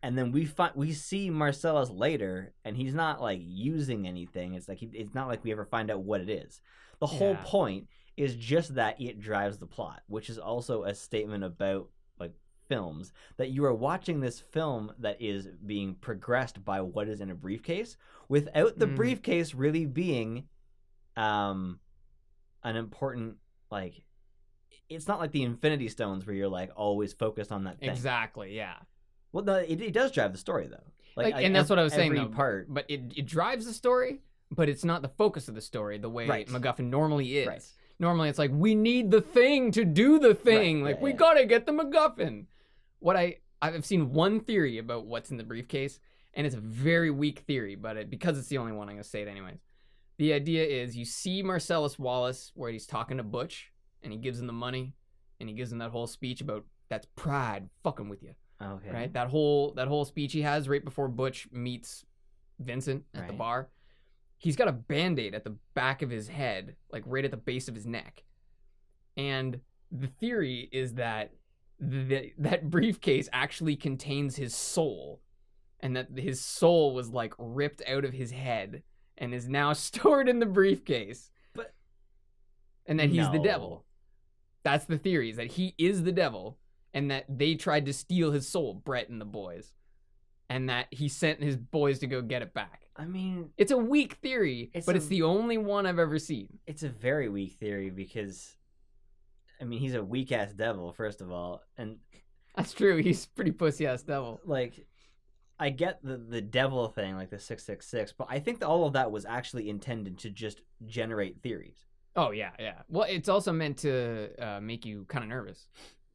And then we see Marcellus later, and he's not like using anything. It's like it's not like we ever find out what it is. The whole point is just that it drives the plot, which is also a statement about like films, that you are watching this film that is being progressed by what is in a briefcase, without the briefcase really being an important, like, it's not like the Infinity Stones where you're like always focused on that thing.
Exactly, yeah.
Well, no, it does drive the story, though.
And that's what I was saying, though.
Part.
But it drives the story, but it's not the focus of the story the way MacGuffin normally is. Right. Normally, it's like, we need the thing to do the thing. We gotta get the MacGuffin. I've seen one theory about what's in the briefcase, and it's a very weak theory, but because it's the only one, I'm gonna say it anyways. The idea is, you see Marcellus Wallace where he's talking to Butch, and he gives him the money, and he gives him that whole speech about, that's pride fucking with you.
Okay.
Right? That whole speech he has right before Butch meets Vincent at the bar. He's got a Band-Aid at the back of his head, like right at the base of his neck. And the theory is that that briefcase actually contains his soul, and that his soul was like ripped out of his head and is now stored in the briefcase. And that he's the devil. That's the theory, is that he is the devil. And that they tried to steal his soul, Brett and the boys. And that he sent his boys to go get it back.
I mean,
it's a weak theory, but it's the only one I've ever seen.
It's a very weak theory because, I mean, he's a weak-ass devil, first of all. And
that's true. He's a pretty pussy-ass devil.
Like, I get the devil thing, like the 666, but I think that all of that was actually intended to just generate theories.
Oh, yeah. Well, it's also meant to make you kind of nervous.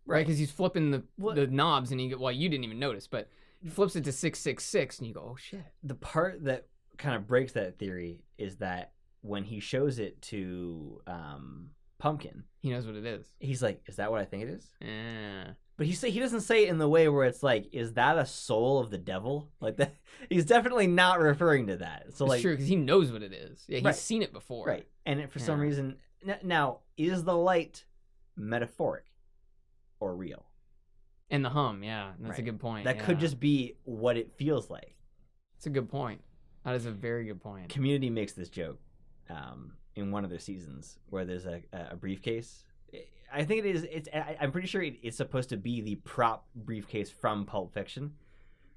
Right, because he's flipping the knobs, and you didn't even notice, but he flips it to 666, and you go, oh shit.
The part that kind of breaks that theory is that when he shows it to Pumpkin,
he knows what it is.
He's like, is that what I think it is?
Yeah.
But he doesn't say it in the way where it's like, is that a soul of the devil? Like that, he's definitely not referring to that. So
It's
like,
true, because he knows what it is. Yeah, he's
Right.
seen it before.
right? And for some
Yeah.
reason, now is the light metaphoric or real?
And the hum, yeah, that's a
Right.
good point.
That could
yeah.
just be what it feels like.
It's a good point. That is a very good point.
Community makes this joke in one of their seasons where there's a briefcase. I think it is. I'm pretty sure it's supposed to be the prop briefcase from Pulp Fiction,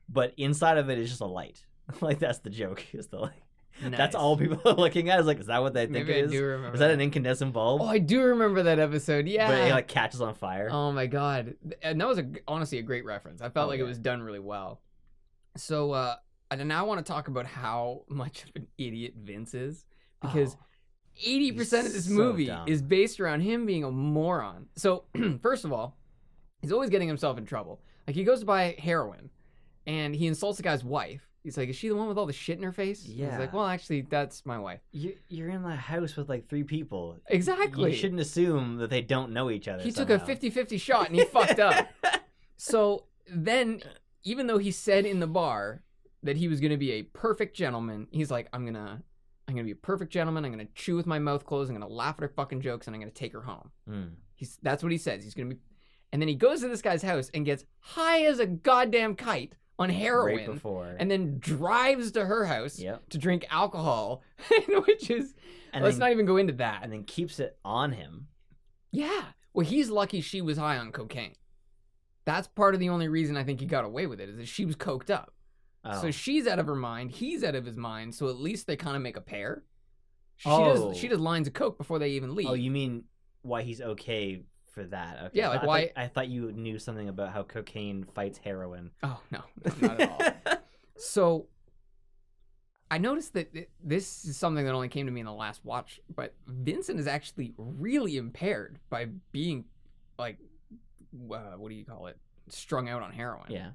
but inside of it is just a light. Like that's the joke. Is the light.
Nice.
That's all people are looking at. Is like, is that what they think
Maybe
it
I
is?
do remember
Is that an incandescent bulb?
Oh, I do remember that episode. Yeah.
But it like catches on fire.
Oh my god, and that was honestly a great reference. I felt like it
yeah.
was done really well. So, and now I want to talk about how much of an idiot Vince is, because 80% of this
so
movie
dumb.
is based around him being a moron. So, first of all, he's always getting himself in trouble. Like, he goes to buy heroin, and he insults the guy's wife. He's like, is she the one with all the shit in her face?
Yeah.
He's like, well, actually, that's my wife.
You're in the house with like 3 people.
Exactly.
You shouldn't assume that they don't know each other.
He
somehow.
took a 50-50 shot, and he fucked up. So then, even though he said in the bar that he was going to be a perfect gentleman, he's like, I'm gonna be a perfect gentleman. I'm gonna chew with my mouth closed. I'm gonna laugh at her fucking jokes, and I'm gonna take her home. That's what he says. He's gonna be, and then he goes to this guy's house and gets high as a goddamn kite on heroin,
Right before.
and then drives to her house
Yep.
to drink alcohol, which is,
And
let's
then-
not even go into that.
And then keeps it on him.
Yeah. Well, he's lucky she was high on cocaine. That's part of the only reason I think he got away with it, is that she was coked up.
Oh.
So she's out of her mind, he's out of his mind, so at least they kind of make a pair. She
Oh.
does lines of coke before they even leave.
Oh, you mean why he's okay for that? Okay.
Yeah, like why-
I thought you knew something about how cocaine fights heroin.
Oh, no, not at all. So I noticed that this is something that only came to me in the last watch, but Vincent is actually really impaired by being, like, what do you call it? Strung out on heroin.
Yeah.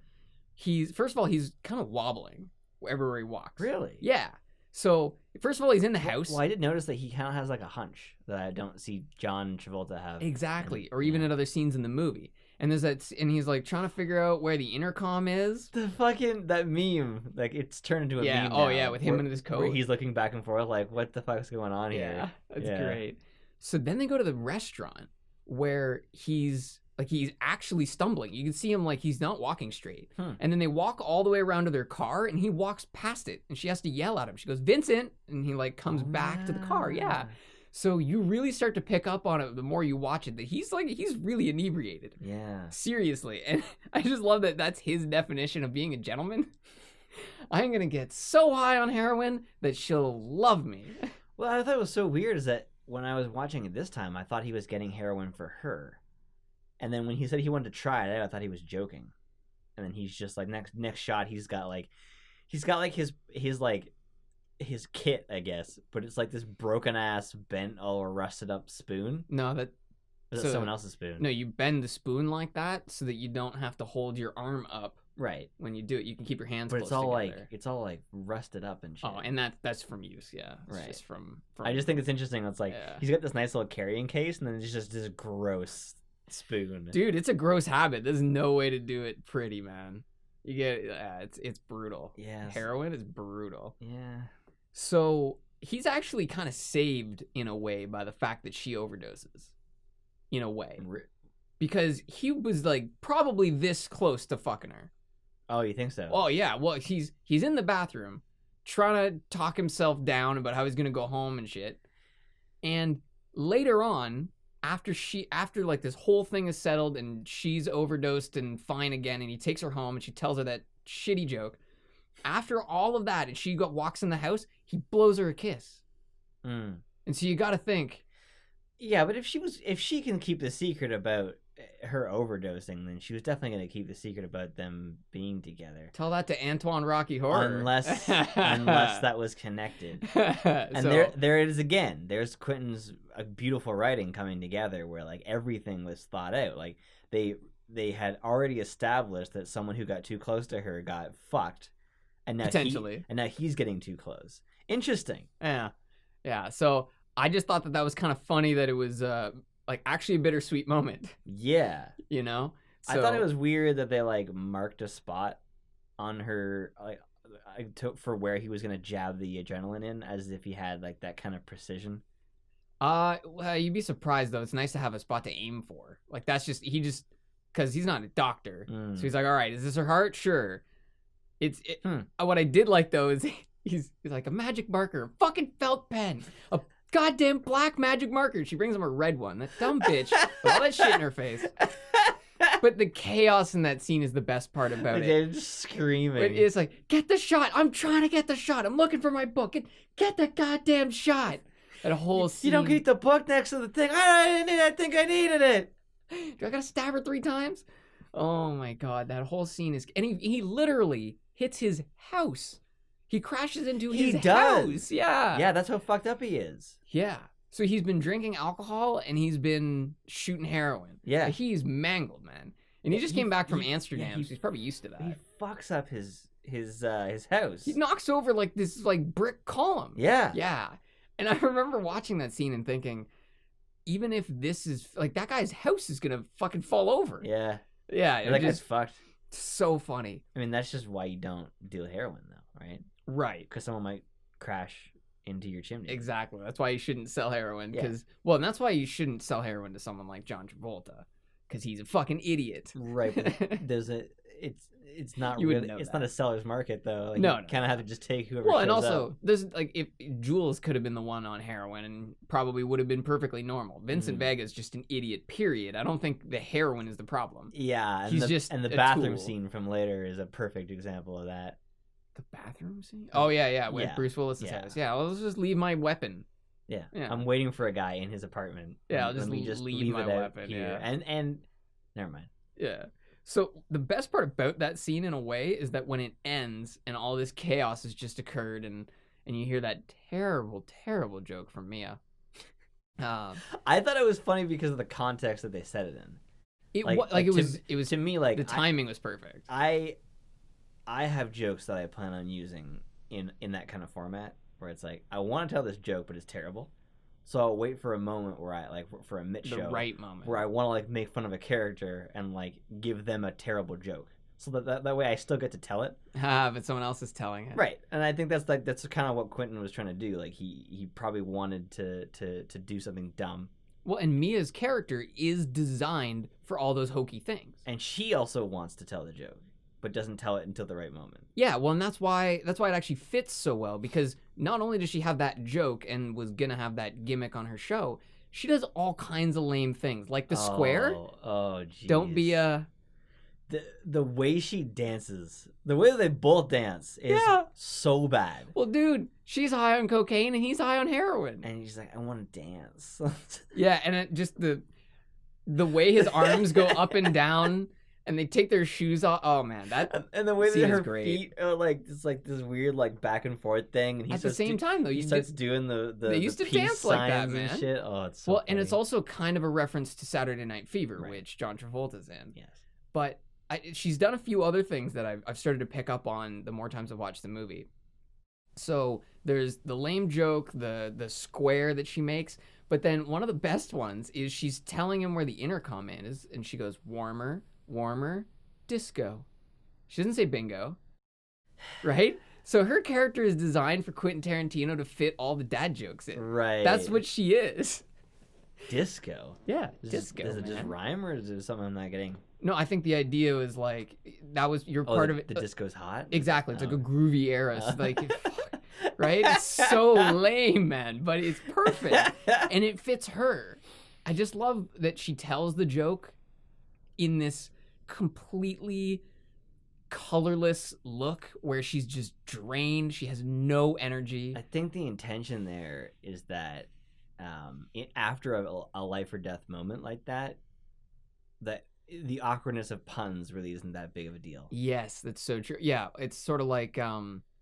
He's, first of all, he's kind of wobbling wherever he walks.
Really?
Yeah. So, first of all, he's in the house.
Well, I did notice that he kind of has like a hunch that I don't see John Travolta have.
Exactly.
And-
Or even
yeah.
in other scenes in the movie. And there's that, and he's like trying to figure out where the intercom is.
The fucking, that meme, like it's turned into a
Yeah,
meme
oh,
now,
yeah, with him
where-
in his
where
coat.
he's looking back and forth like, what the fuck's going on
Yeah,
here?
that's
Yeah.
great. So then they go to the restaurant where he's actually stumbling. You can see him like he's not walking straight. And then they walk all the way around to their car, and he walks past it, and she has to yell at him. She goes, Vincent, and he like comes back to the car. Yeah. So you really start to pick up on it the more you watch it, that he's really inebriated.
Yeah.
Seriously. And I just love that that's his definition of being a gentleman. I'm going to get so high on heroin that she'll love me.
Well, I thought it was so weird is that when I was watching it this time, I thought he was getting heroin for her. And then when he said he wanted to try it, I thought he was joking. And then he's just like, next shot, he's got his kit, I guess, but it's like this broken ass, bent, all rusted up spoon.
No, that
Is
So-
it someone else's spoon?
no, you bend the spoon like that so that you don't have to hold your arm up
Right.
when you do it. You can keep your hands
But
close together.
it's all like rusted up and shit.
Oh, and that's from use, yeah. It's
Right.
just from
I just think it's interesting. It's like
Yeah.
he's got this nice little carrying case, and then it's just this gross spoon.
Dude, it's a gross habit. There's no way to do it pretty, man. You get it's brutal.
Yes.
Heroin is brutal.
Yeah.
So he's actually kind of saved in a way by the fact that she overdoses. In a way. Because he was like probably this close to fucking her.
Oh, you think so?
Oh yeah, well he's in the bathroom trying to talk himself down about how he's gonna go home and shit. And later on, after like this whole thing is settled and she's overdosed and fine again, and he takes her home and she tells her that shitty joke. After all of that, and she walks in the house, he blows her a kiss.
Mm.
And so you got to think,
Yeah, but if she can keep the secret about her overdosing, then she was definitely going to keep the secret about them being together.
tell that to Antoine Rocky Horror.
Unless that was connected. And
So-
there it is again. There's Quentin's beautiful writing coming together where like everything was thought out. Like they had already established that someone who got too close to her got fucked. And now
Potentially.
and now he's getting too close. Interesting.
Yeah. So I just thought that was kind of funny that it was like actually a bittersweet moment,
Yeah.
you know?
I thought it was weird that they like marked a spot on her for where he was gonna jab the adrenaline in, as if he had like that kind of precision.
Well, you'd be surprised though. It's nice to have a spot to aim for. Like that's just because he's not a doctor, so he's like, all right, is this her heart? Sure. What I did like though is he's like a magic marker, fucking felt pen, a goddamn black magic marker. She brings him a red one. That dumb bitch with all that shit in her face. But the chaos in that scene is the best part about it.
They're just screaming.
It's like, get the shot. I'm trying to get the shot. I'm looking for my book. Get the goddamn shot. That whole scene.
You don't keep the book next to the thing. I think I needed it.
Do I gotta stab her 3 times? Oh my god, that whole scene is... And he literally hits his house. He crashes into his house. Yeah.
Yeah, that's how fucked up he is.
Yeah. So he's been drinking alcohol and he's been shooting heroin.
Yeah.
Like, he's mangled, man. And he just came back from Amsterdam, so he's probably used to that.
He fucks up his house.
He knocks over like this like brick column.
Yeah.
Yeah. And I remember watching that scene and thinking, even if this is like that guy's house is gonna fucking fall over.
Yeah.
Yeah.
That guy's fucked.
So funny.
I mean, that's just why you don't deal heroin though, right?
Right.
Because someone might crash into your chimney.
Exactly. That's why you shouldn't sell heroin. And that's why you shouldn't sell heroin to someone like John Travolta, because he's a fucking idiot.
Right. But it's not
you
really it's not a seller's market though. Like,
no.
You kind of have to just take whoever.
Well, and
shows
also
up.
there's like if Jules could have been the one on heroin and probably would have been perfectly normal. Vincent Vega's just an idiot. Period. I don't think the heroin is the problem.
Yeah. And the bathroom scene from later is a perfect example of that.
The bathroom scene? Oh, yeah. With Bruce Willis's house. Yeah, let's just leave my weapon.
Yeah. I'm waiting for a guy in his apartment.
Yeah, I'll just leave my weapon.
Here.
Yeah.
And never mind.
Yeah. So the best part about that scene in a way is that when it ends and all this chaos has just occurred and you hear that terrible, terrible joke from Mia.
I thought it was funny because of the context that they said it in.
It was
to me like
the timing was perfect.
I have jokes that I plan on using in that kind of format where it's like I want to tell this joke but it's terrible, so I'll wait for a moment where I for a Mitch show,
the right moment
where I want to like make fun of a character and like give them a terrible joke, so that way I still get to tell it.
But someone else is telling it.
Right, and I think that's kind of what Quentin was trying to do. Like he probably wanted to do something dumb.
Well, and Mia's character is designed for all those hokey things,
and she also wants to tell the joke, but doesn't tell it until the right moment. Yeah,
well, and that's why it actually fits so well, because not only does she have that joke and was gonna have that gimmick on her show, she does all kinds of lame things, like the square.
Oh, geez.
Don't be a...
The way she dances, the way that they both dance is so bad.
Well, dude, she's high on cocaine and he's high on heroin.
And he's like, I want to dance.
Yeah, and it just the way his arms go up and down and they take their shoes off. Oh man, that
and the way that her
great.
feet are like it's like this weird like back and forth thing. And
at the same time though,
he starts doing the
they used to dance like that, man.
And shit. Oh, it's so
well,
funny.
and it's also kind of a reference to Saturday Night Fever,
Right.
which John Travolta's in.
Yes,
but she's done a few other things that I've started to pick up on the more times I've watched the movie. So there's the lame joke, the square that she makes, but then one of the best ones is she's telling him where the intercom is, and she goes, warmer, warmer, disco. She doesn't say bingo, right? So her character is designed for Quentin Tarantino to fit all the dad jokes in.
Right.
That's what she is.
Disco.
Yeah, disco.
Does it just rhyme, or is it something I'm not getting?
No, I think the idea was like that was you're part of it.
The disco's hot.
Exactly, it's like a groovy era. So like, right? It's so lame, man, but it's perfect, and it fits her. I just love that she tells the joke in this completely colorless look where she's just drained. She has no energy.
I think the intention there is that after a life or death moment like that the awkwardness of puns really isn't that big of a deal.
Yes, that's so true. Yeah, it's sort of like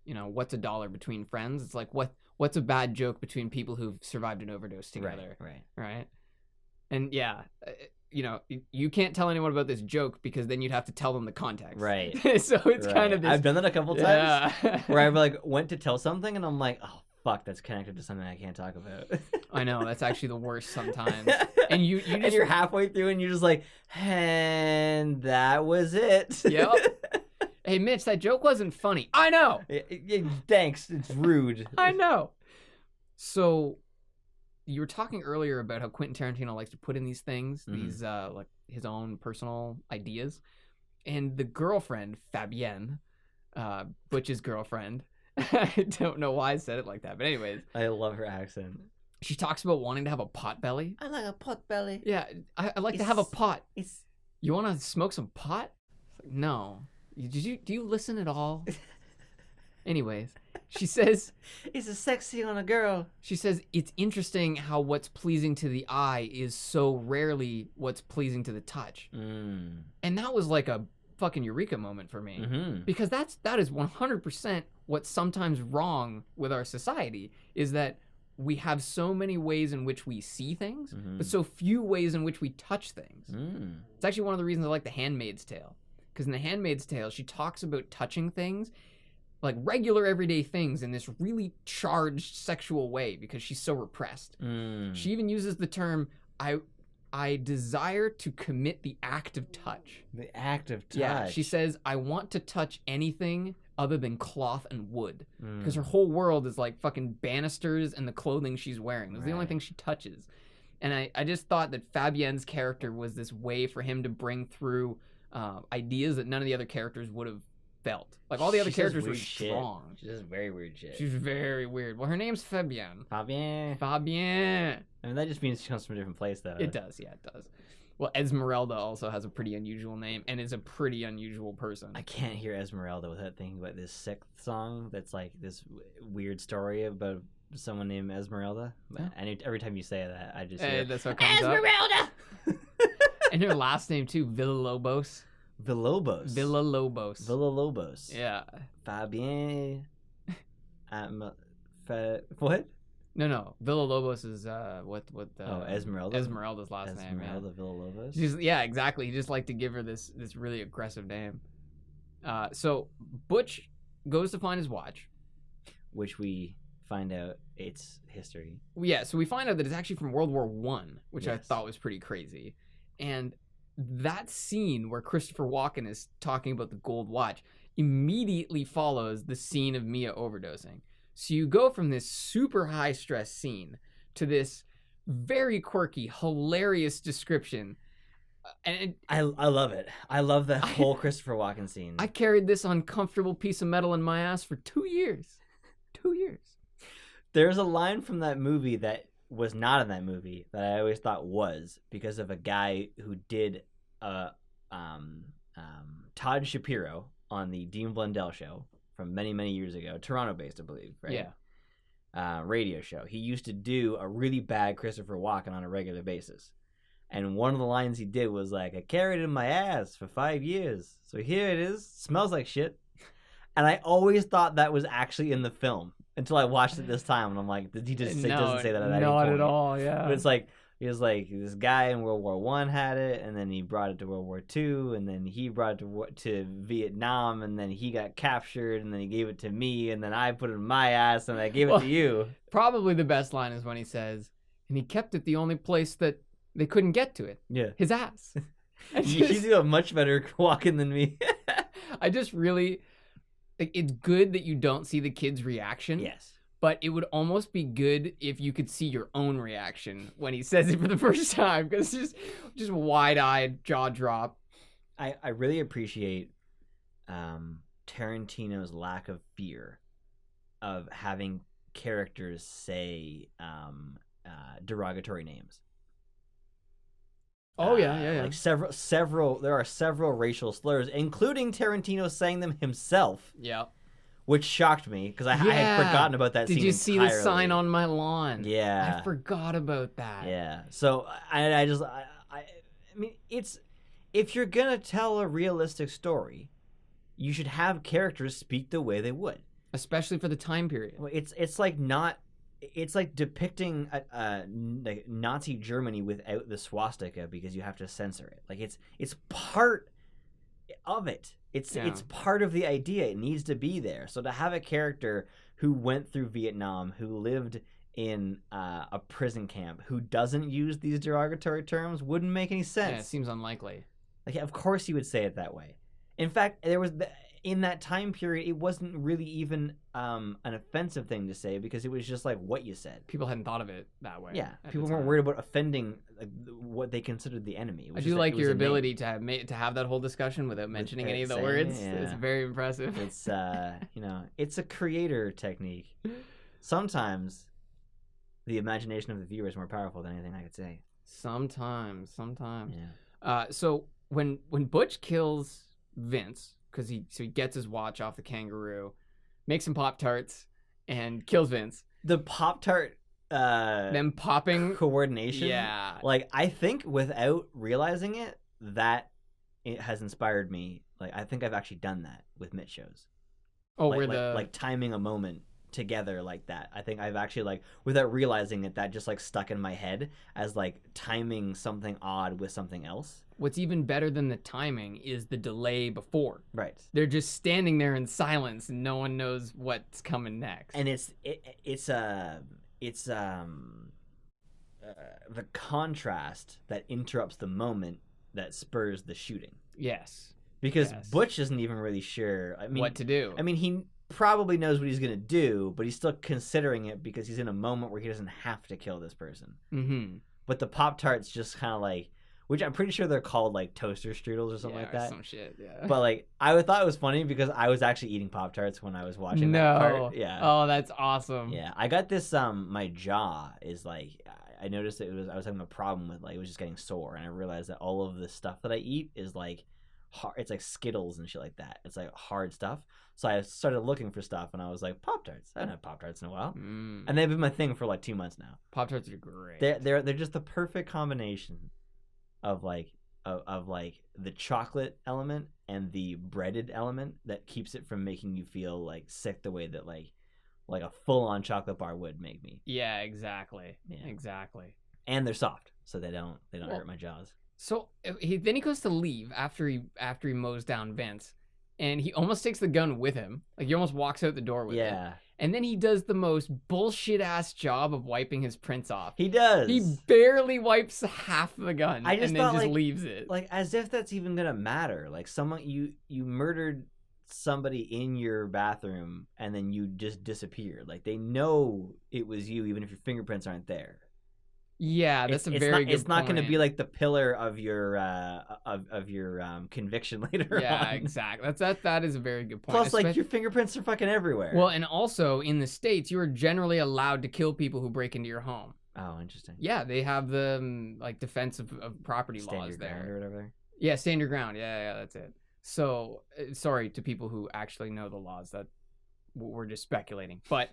what's a dollar between friends? It's like what's a bad joke between people who've survived an overdose together. Right. And yeah, you can't tell anyone about this joke because then you'd have to tell them the context.
Right.
So it's kind of this...
I've done that a couple times where I've like went to tell something and I'm like, oh fuck, that's connected to something I can't talk about.
I know, that's actually the worst sometimes. And you just...
and you're halfway through and you're just like, and that was it.
Yep. Hey, Mitch, that joke wasn't funny. I know.
Thanks. It's rude.
I know. So you were talking earlier about how Quentin Tarantino likes to put in these things, these like his own personal ideas. And the girlfriend, Fabienne, Butch's girlfriend, I don't know why I said it like that, but anyways.
I love her accent.
She talks about wanting to have a pot belly.
I like a pot belly.
Yeah, I like to have a pot. You want to smoke some pot? No. Do you listen at all? Anyways, she says...
It's a sexy on a girl.
She says, it's interesting how what's pleasing to the eye is so rarely what's pleasing to the touch. And that was like a fucking eureka moment for me. Because that is 100% what's sometimes wrong with our society, is that we have so many ways in which we see things, but so few ways in which we touch things. It's actually one of the reasons I like The Handmaid's Tale. Because in The Handmaid's Tale, she talks about touching things, like regular everyday things, in this really charged sexual way because she's so repressed. She even uses the term, I desire to commit the act of touch.
The act of touch.
Yeah, she says, I want to touch anything other than cloth and wood. Because her whole world is like fucking banisters and the clothing she's wearing. That's the only thing she touches. And I just thought that Fabienne's character was this way for him to bring through ideas that none of the other characters would have felt. Like, all the other characters were strong.
She does very weird shit.
She's very weird. Well, her name's Fabienne.
Fabienne.
I
mean, that just means she comes from a different place, though.
It does, yeah, it does. Well, Esmeralda also has a pretty unusual name and is a pretty unusual person.
I can't hear Esmeralda without thinking about this Sixth song that's like this weird story about someone named Esmeralda.
Yeah.
And every time you say that, I just hear,
that's what comes
Esmeralda!
And her last name, too, Villalobos.
Villalobos.
Villalobos. Yeah.
Fabienne. What?
No. Villalobos is what
Esmeralda.
Esmeralda's last name.
Esmeralda Villalobos.
Yeah, exactly. He just liked to give her this really aggressive name. So Butch goes to find his watch,
which we find out it's history.
Yeah, so we find out that it's actually from World War I, which I thought was pretty crazy. And that scene where Christopher Walken is talking about the gold watch immediately follows the scene of Mia overdosing. So you go from this super high stress scene to this very quirky, hilarious description. And
I love it. I love the whole Christopher Walken scene.
I carried this uncomfortable piece of metal in my ass for 2 years. 2 years.
There's a line from that movie that was not in that movie that I always thought was, because of a guy who did Todd Shapiro on the Dean Blundell show from many, many years ago, Toronto-based, I believe, right?
Yeah.
Radio show. He used to do a really bad Christopher Walken on a regular basis. And one of the lines he did was like, I carried it in my ass for 5 years. So here it is. Smells like shit. And I always thought that was actually in the film until I watched it this time. And I'm like, he just doesn't say that at any point.
Not at all, yeah.
But it's like, he was like, this guy in World War I had it, and then he brought it to World War II, and then he brought it to Vietnam, and then he got captured, and then he gave it to me, and then I put it in my ass, and I gave it to you.
Probably the best line is when he says, and he kept it the only place that they couldn't get to it.
Yeah.
His ass.
You do a much better Walken than me.
I just really... Like, it's good that you don't see the kid's reaction.
Yes.
But it would almost be good if you could see your own reaction when he says it for the first time, because it's just wide-eyed, jaw drop.
I really appreciate Tarantino's lack of fear of having characters say derogatory names.
Oh yeah.
Like several. There are several racial slurs, including Tarantino saying them himself.
Yeah.
Which shocked me because I had forgotten about that scene.
Did you see
entirely.
the sign on my lawn?
Yeah.
I forgot about that.
Yeah. So I mean, it's, if you're gonna tell a realistic story, you should have characters speak the way they would,
especially for the time period.
It's like not. It's like depicting like Nazi Germany without the swastika because you have to censor it. Like it's part of it. It's part of the idea. It needs to be there. So to have a character who went through Vietnam, who lived in a prison camp who doesn't use these derogatory terms wouldn't make any sense.
Yeah, it seems unlikely.
Like, of course he would say it that way. In fact, in that time period, it wasn't really even an offensive thing to say because it was just like what you said.
People hadn't thought of it that way.
Yeah, people weren't worried about offending what they considered the enemy.
I do like your ability to have that whole discussion without mentioning any of the words. Yeah. It's very impressive.
It's it's a creator technique. Sometimes the imagination of the viewer is more powerful than anything I could say.
Sometimes.
Yeah.
So when Butch kills Vince, because he gets his watch off the kangaroo, makes some Pop-Tarts, and kills Vince.
The Pop-Tart
them popping
coordination.
Yeah.
Like, I think without realizing it, that it has inspired me. Like, I think I've actually done that with Mitch shows.
Oh,
like timing a moment together like that. I think I've actually, like, without realizing it, that just like stuck in my head as like timing something odd with something else.
What's even better than the timing is the delay before.
Right.
They're just standing there in silence and no one knows what's coming next.
And it's the contrast that interrupts the moment that spurs the shooting.
Yes.
Because Butch isn't even really sure
what to do.
I mean, he probably knows what he's going to do, but he's still considering it because he's in a moment where he doesn't have to kill this person.
Mm-hmm.
But the Pop-Tarts just kind of like, which I'm pretty sure they're called like toaster strudels or something like that.
Some shit, yeah.
But like, I thought it was funny because I was actually eating Pop-Tarts when I was watching that part. Yeah.
Oh, that's awesome.
Yeah. I got this, my jaw is like, I noticed I was having a problem with, like, it was just getting sore. And I realized that all of the stuff that I eat is like, hard. It's like Skittles and shit like that. It's like hard stuff. So I started looking for stuff and I was like, Pop-Tarts. I haven't had Pop-Tarts in a while. And they've been my thing for like 2 months now.
Pop-Tarts are great.
They're just the perfect combination of like the chocolate element and the breaded element that keeps it from making you feel like sick the way that like a full-on chocolate bar would make me.
Yeah, exactly.
Yeah.
Exactly.
And they're soft, so they don't hurt my jaws.
So then he goes to leave after he mows down Vince, and he almost takes the gun with him. Like, he almost walks out the door with it.
Yeah.
And then he does the most bullshit-ass job of wiping his prints off.
He does.
He barely wipes half the gun and then just
like,
leaves it.
Like, as if that's even gonna matter. Like, someone you murdered somebody in your bathroom and then you just disappeared. Like, they know it was you even if your fingerprints aren't there.
Yeah, that's a very good point.
It's not going to be like the pillar of your conviction later on.
Yeah, exactly. That is a very good point.
Plus, like, your fingerprints are fucking everywhere.
Well, and also in the States, you are generally allowed to kill people who break into your home.
Oh, interesting.
Yeah, they have the like defense of property laws there.
Or whatever.
Yeah, stand your ground. Yeah, that's it. So sorry to people who actually know the laws. That we're just speculating. But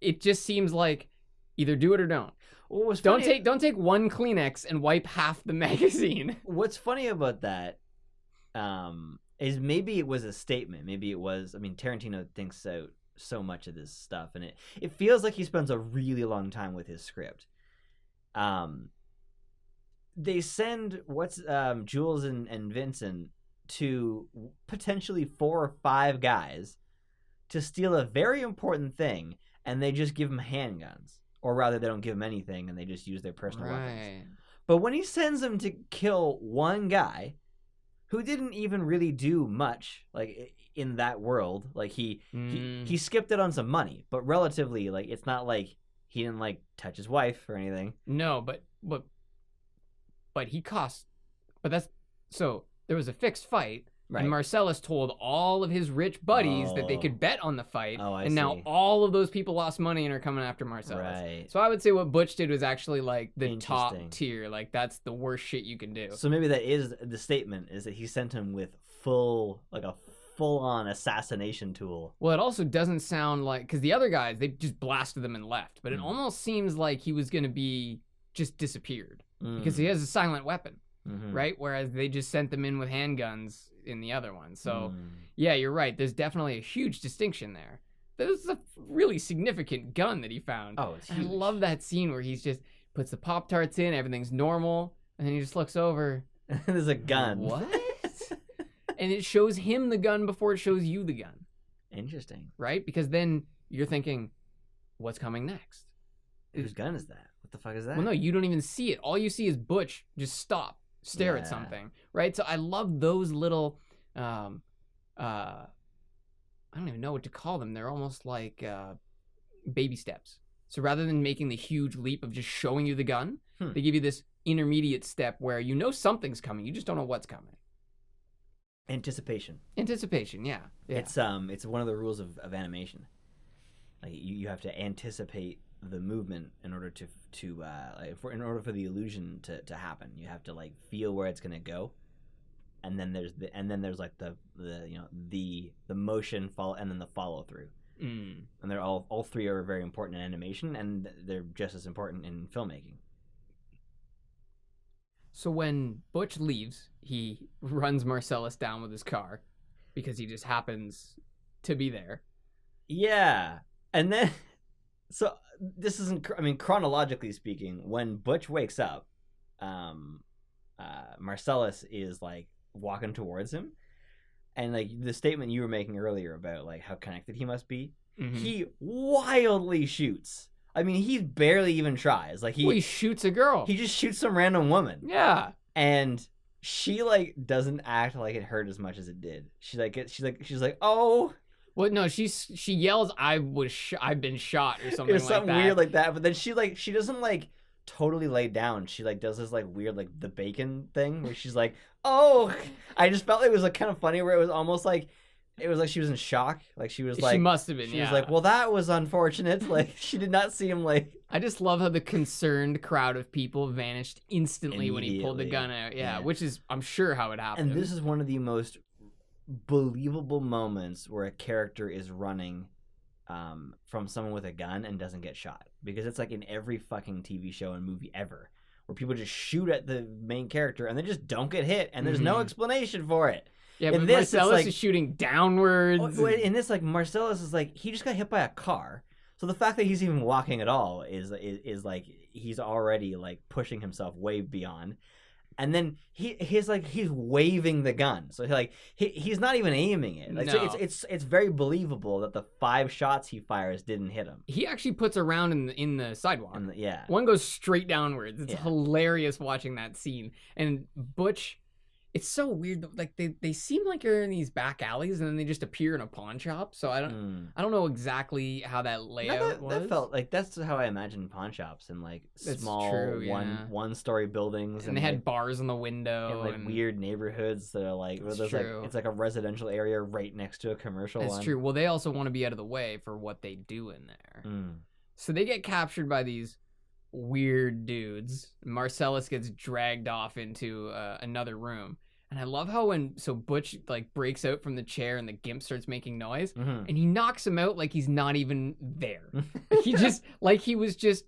it just seems like. Either do it or don't.
Well,
don't take one Kleenex and wipe half the magazine.
What's funny about that is maybe it was a statement. Maybe it was. I mean, Tarantino thinks so much of this stuff, and it feels like he spends a really long time with his script. They send Jules and Vincent to potentially 4 or 5 guys to steal a very important thing, and they just give them handguns. Or rather, they don't give him anything, and they just use their personal weapons. But when he sends them to kill one guy, who didn't even really do much, like, in that world, like, he skipped it on some money, but relatively, like, it's not like he didn't, like, touch his wife or anything.
No, but he cost. But that's so there was a fixed fight. Right. And Marcellus told all of his rich buddies that they could bet on the fight. And now all of those people lost money and are coming after Marcellus.
Right.
So I would say what Butch did was actually like the top tier. Like, that's the worst shit you can do.
So maybe that is the statement, is that he sent him with a full-on assassination tool.
Well, it also doesn't sound like, because the other guys, they just blasted them and left. But it almost seems like he was going to be just disappeared because he has a silent weapon. Mm-hmm. Right? Whereas they just sent them in with handguns in the other one. So, yeah, you're right. There's definitely a huge distinction there. This is a really significant gun that he found.
Oh, it's huge.
I love that scene where he's just puts the Pop-Tarts in, everything's normal, and then he just looks over.
There's a gun.
What? And it shows him the gun before it shows you the gun.
Interesting.
Right? Because then you're thinking, what's coming next.
Whose gun is that? What the fuck is that?
Well, no, you don't even see it. All you see is Butch just stop, stare at
Yeah.
something, right? So I love those little, I don't even know what to call them. They're almost like baby steps. So rather than making the huge leap of just showing you the gun, they give you this intermediate step where you know something's coming. You just don't know what's coming.
Anticipation.
Yeah.
It's one of the rules of animation. Like you have to anticipate the movement in order in order for the illusion to happen. You have to like feel where it's gonna go, and then there's like the motion follow and then the follow through. And they're all three are very important in animation, and they're just as important in filmmaking.
So when Butch leaves, he runs Marcellus down with his car because he just happens to be there.
Yeah. And then, so this isn't, I mean, chronologically speaking, when Butch wakes up, Marcellus is like walking towards him. And like the statement you were making earlier about like how connected he must be, he wildly shoots. I mean, he barely even tries. Like
he shoots a girl.
He just shoots some random woman.
Yeah.
And she like doesn't act like it hurt as much as it did. She's like, oh.
Well, no, she yells, I've been shot or something like that.
Something weird like that. But then she doesn't like totally lay down. She like does this like weird like the bacon thing where she's like, oh. I just felt it was like kind of funny where it was almost like she was in shock. Like she was like,
she must have been.
She was like, well, that was unfortunate. Like she did not seem like.
I just love how the concerned crowd of people vanished instantly when he pulled the gun out. Yeah, which is I'm sure how it happened.
And this is one of the most believable moments where a character is running from someone with a gun and doesn't get shot, because it's like in every fucking TV show and movie ever where people just shoot at the main character and they just don't get hit and there's no explanation for it.
Yeah, but Marcellus is shooting downwards.
In this, like Marcellus is like he just got hit by a car, so the fact that he's even walking at all is like he's already like pushing himself way beyond. And then he's waving the gun, so he's not even aiming it. Like,
no.
So it's very believable that the 5 shots he fires didn't hit him.
He actually puts a round in the sidewalk.
Yeah,
one goes straight downwards. It's hilarious watching that scene. And Butch, it's so weird. Like they seem like you're in these back alleys, and then they just appear in a pawn shop. So I don't know exactly how that layout was.
That felt like that's how I imagine pawn shops in like small one-story buildings,
and they had bars in the window
and weird neighborhoods that are like where there's like it's like a residential area right next to a commercial.
That's true. Well, they also want to be out of the way for what they do in there. So they get captured by these weird dudes. Marcellus gets dragged off into another room, and I love how Butch like breaks out from the chair and the gimp starts making noise, and he knocks him out like he's not even there. He just like he was just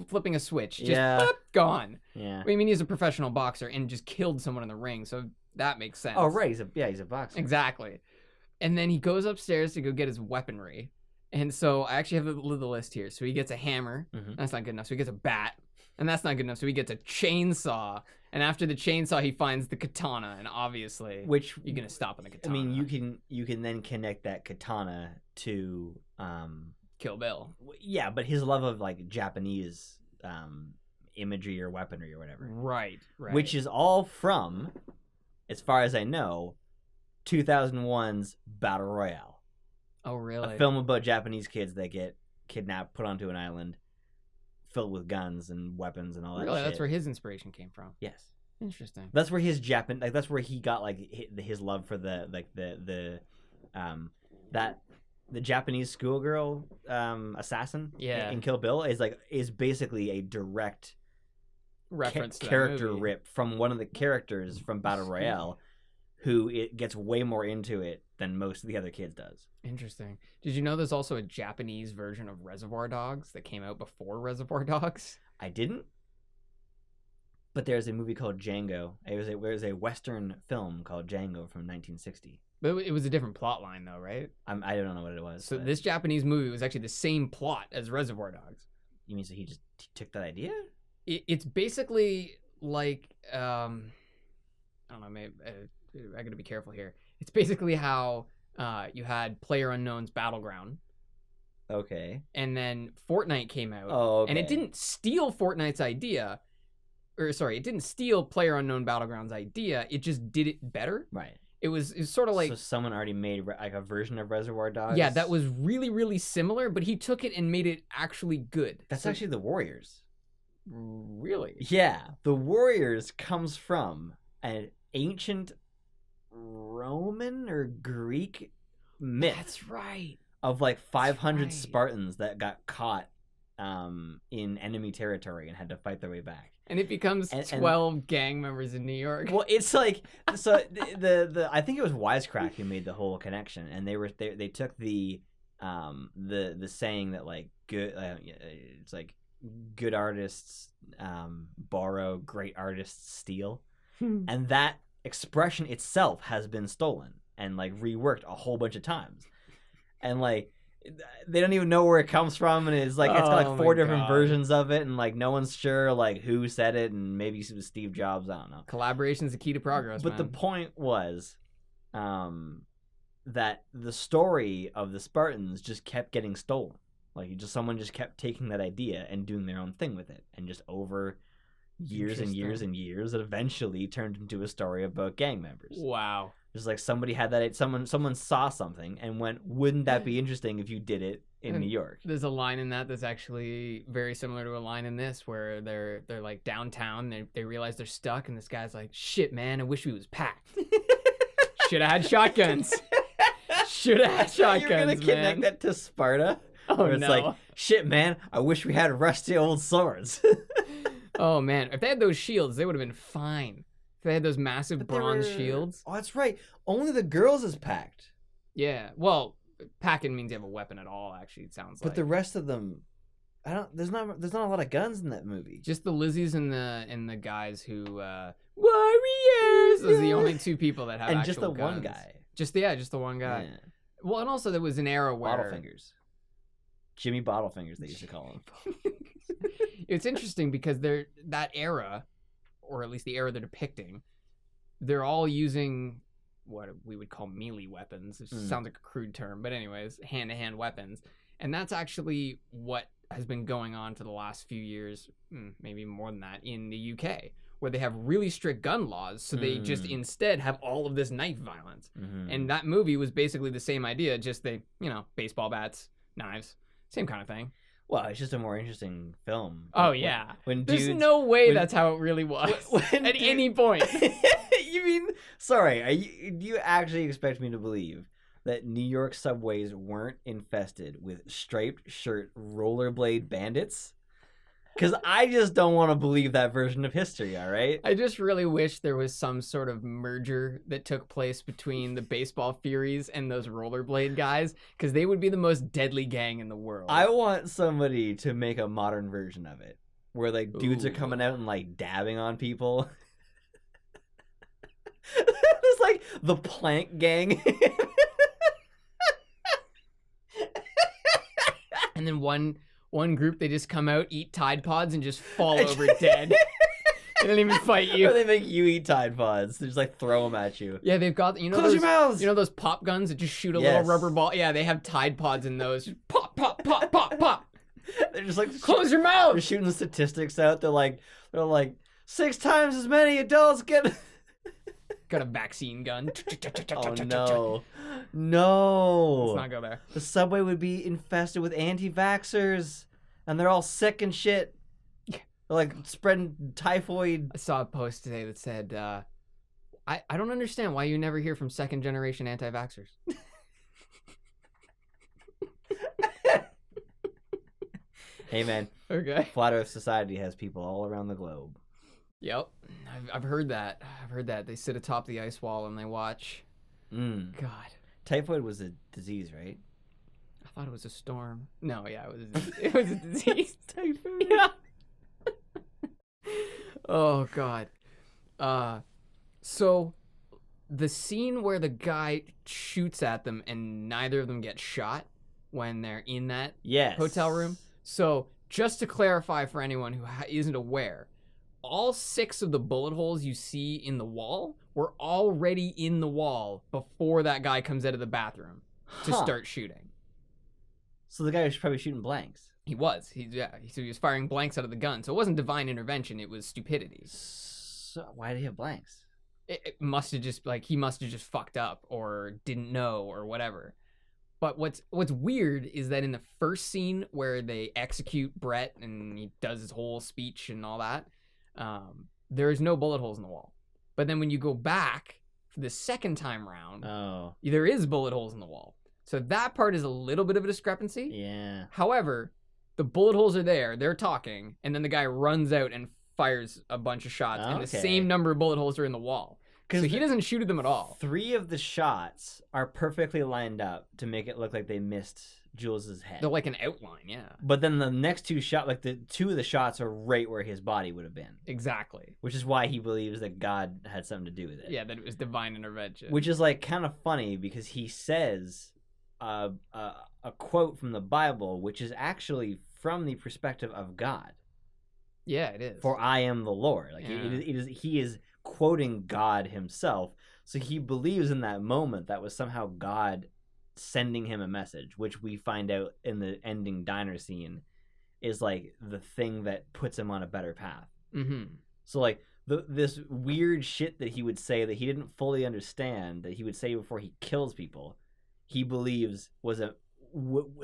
flipping a switch, just boop, gone.
Yeah,
I mean he's a professional boxer and just killed someone in the ring, so that makes sense.
Oh right, he's a boxer.
Exactly. And then he goes upstairs to go get his weaponry. And so I actually have the list here. So he gets a hammer. That's not good enough. So he gets a bat. And that's not good enough. So he gets a chainsaw. And after the chainsaw, he finds the katana. And obviously,
which
you're going to stop on the katana.
I mean, you can then connect that katana to
Kill Bill.
Yeah, but his love of like Japanese imagery or weaponry or whatever.
Right.
Which is all from, as far as I know, 2001's Battle Royale.
Oh, really?
A film about Japanese kids that get kidnapped, put onto an island, filled with guns and weapons and all that.
Really,
shit.
That's where his inspiration came from.
Yes.
Interesting.
That's where his that's where he got like his love for the Japanese schoolgirl assassin.
Yeah.
In Kill Bill is basically a direct
reference to
character rip from one of the characters from Battle Royale, who it gets way more into it than most of the other kids does.
Interesting. Did you know there's also a Japanese version of Reservoir Dogs that came out before Reservoir Dogs?
I didn't. But there's a movie called Django. It was a Western film called Django from 1960.
But it was a different plot line, though, right?
I don't know what it was.
So this Japanese movie was actually the same plot as Reservoir Dogs.
You mean so he just took that idea?
It's basically like I don't know. Maybe I got to be careful here. It's basically how you had PlayerUnknown's Battleground,
Okay.
And then Fortnite came out.
Oh, okay.
And it didn't steal Fortnite's idea. Or, sorry, it didn't steal PlayerUnknown Battlegrounds' idea. It just did it better.
Right.
It was sort of like...
So someone already made like a version of Reservoir Dogs?
Yeah, that was really, really similar, but he took it and made it actually good.
That's actually the Warriors.
Really?
Yeah. The Warriors comes from an ancient Roman or Greek myth.
That's right.
Of like 500
right.
Spartans that got caught in enemy territory and had to fight their way back.
And it becomes 12 gang members in New York.
Well, it's like so the I think it was Wisecrack who made the whole connection, and they took the saying that like good it's like good artists borrow, great artists steal, and that expression itself has been stolen and like reworked a whole bunch of times, and like they don't even know where it comes from, and it's like it's got like 4 different versions of it, and like no one's sure like who said it, and maybe it was Steve Jobs. I don't know.
Collaboration's the key to progress.
But the point was, that the story of the Spartans just kept getting stolen. Like someone just kept taking that idea and doing their own thing with it, and just over years and years and years, it eventually turned into a story about gang members.
Wow.
Just like somebody had that, someone saw something and went, wouldn't that be interesting if you did it in New York?
There's a line in that that's actually very similar to a line in this, where they're like downtown, they realize they're stuck, and this guy's like, shit, man, I wish we was packed. Should have had shotguns. Should have had shotguns,
You're gonna connect that to Sparta?
Oh,
where it's like, shit, man, I wish we had rusty old swords.
Oh, man, if they had those shields, they would have been fine. If they had those massive bronze shields.
Oh, that's right. Only the girls is packed.
Yeah. Well, packing means you have a weapon at all, actually, it sounds like.
But the rest of them, there's not a lot of guns in that movie.
Just the Lizzies and the guys who warriors. Those are the only 2 people that have
and
actual
just the
guns.
one guy.
Just the one guy. Yeah. Well, and also there was an era where
Bottlefingers. Jimmy Bottlefingers, they used to call him.
It's interesting because that era, or at least the era they're depicting, they're all using what we would call melee weapons. It sounds like a crude term, but anyways, hand-to-hand weapons. And that's actually what has been going on for the last few years, maybe more than that, in the UK, where they have really strict gun laws, so they just instead have all of this knife violence. And that movie was basically the same idea, just baseball bats, knives, same kind of thing.
Well, it's just a more interesting film.
Oh, yeah.
When
There's no way that's how it really was at any point.
You mean, sorry, do you actually expect me to believe that New York subways weren't infested with striped shirt rollerblade bandits? Because I just don't want to believe that version of history, all right?
I just really wish there was some sort of merger that took place between the baseball Furies and those rollerblade guys, because they would be the most deadly gang in the world.
I want somebody to make a modern version of it, where like dudes are coming out and like dabbing on people. It's like the Plank Gang.
And then one group, they just come out, eat Tide Pods, and just fall over dead. They don't even fight you.
Or they make you eat Tide Pods. They just like throw them at you.
Yeah, they've got
Close your mouths.
You know those pop guns that just shoot a little rubber ball. Yeah, they have Tide Pods in those. Just pop, pop, pop, pop, pop.
They're just like
close your mouth.
They're shooting the statistics out. They're like 6 times as many adults get.
Got a vaccine gun.
Oh no!
Let's not go there.
The subway would be infested with anti-vaxxers, and they're all sick and shit. They're like spreading typhoid.
I saw a post today that said, I don't understand why you never hear from 2nd generation anti-vaxxers.
Hey man.
Okay.
Flat Earth Society has people all around the globe.
Yep. I've heard that. They sit atop the ice wall and they watch. God.
Typhoid was a disease, right?
I thought it was a storm. No, yeah, it was a disease.
Typhoid.
Yeah. Oh God. So the scene where the guy shoots at them and neither of them get shot when they're in that hotel room. So just to clarify for anyone who isn't aware, all 6 of the bullet holes you see in the wall were already in the wall before that guy comes out of the bathroom to start shooting.
So the guy was probably shooting blanks.
He was. So he was firing blanks out of the gun. So it wasn't divine intervention. It was stupidity.
So why did he have blanks?
It must have just he must have just fucked up or didn't know or whatever. But what's weird is that in the first scene where they execute Brett and he does his whole speech and all that, there is no bullet holes in the wall. But then when you go back for the second time round, there is bullet holes in the wall. So that part is a little bit of a discrepancy.
Yeah.
However, the bullet holes are there. They're talking, and then the guy runs out and fires a bunch of shots, and the same number of bullet holes are in the wall. So he doesn't shoot at them at all.
3 of the shots are perfectly lined up to make it look like they missed Jules's head.
They're like an outline, yeah.
But then the next 2 shots, like the 2 of the shots are right where his body would have been.
Exactly.
Which is why he believes that God had something to do with it.
Yeah, that it was divine intervention.
Which is like kind of funny because he says a quote from the Bible, which is actually from the perspective of God.
Yeah, it is.
For I am the Lord. Like he is quoting God himself. So he believes in that moment that was somehow God sending him a message, which we find out in the ending diner scene is like the thing that puts him on a better path.
Mm-hmm.
So like this weird shit that he would say that he didn't fully understand, that he would say before he kills people, he believes was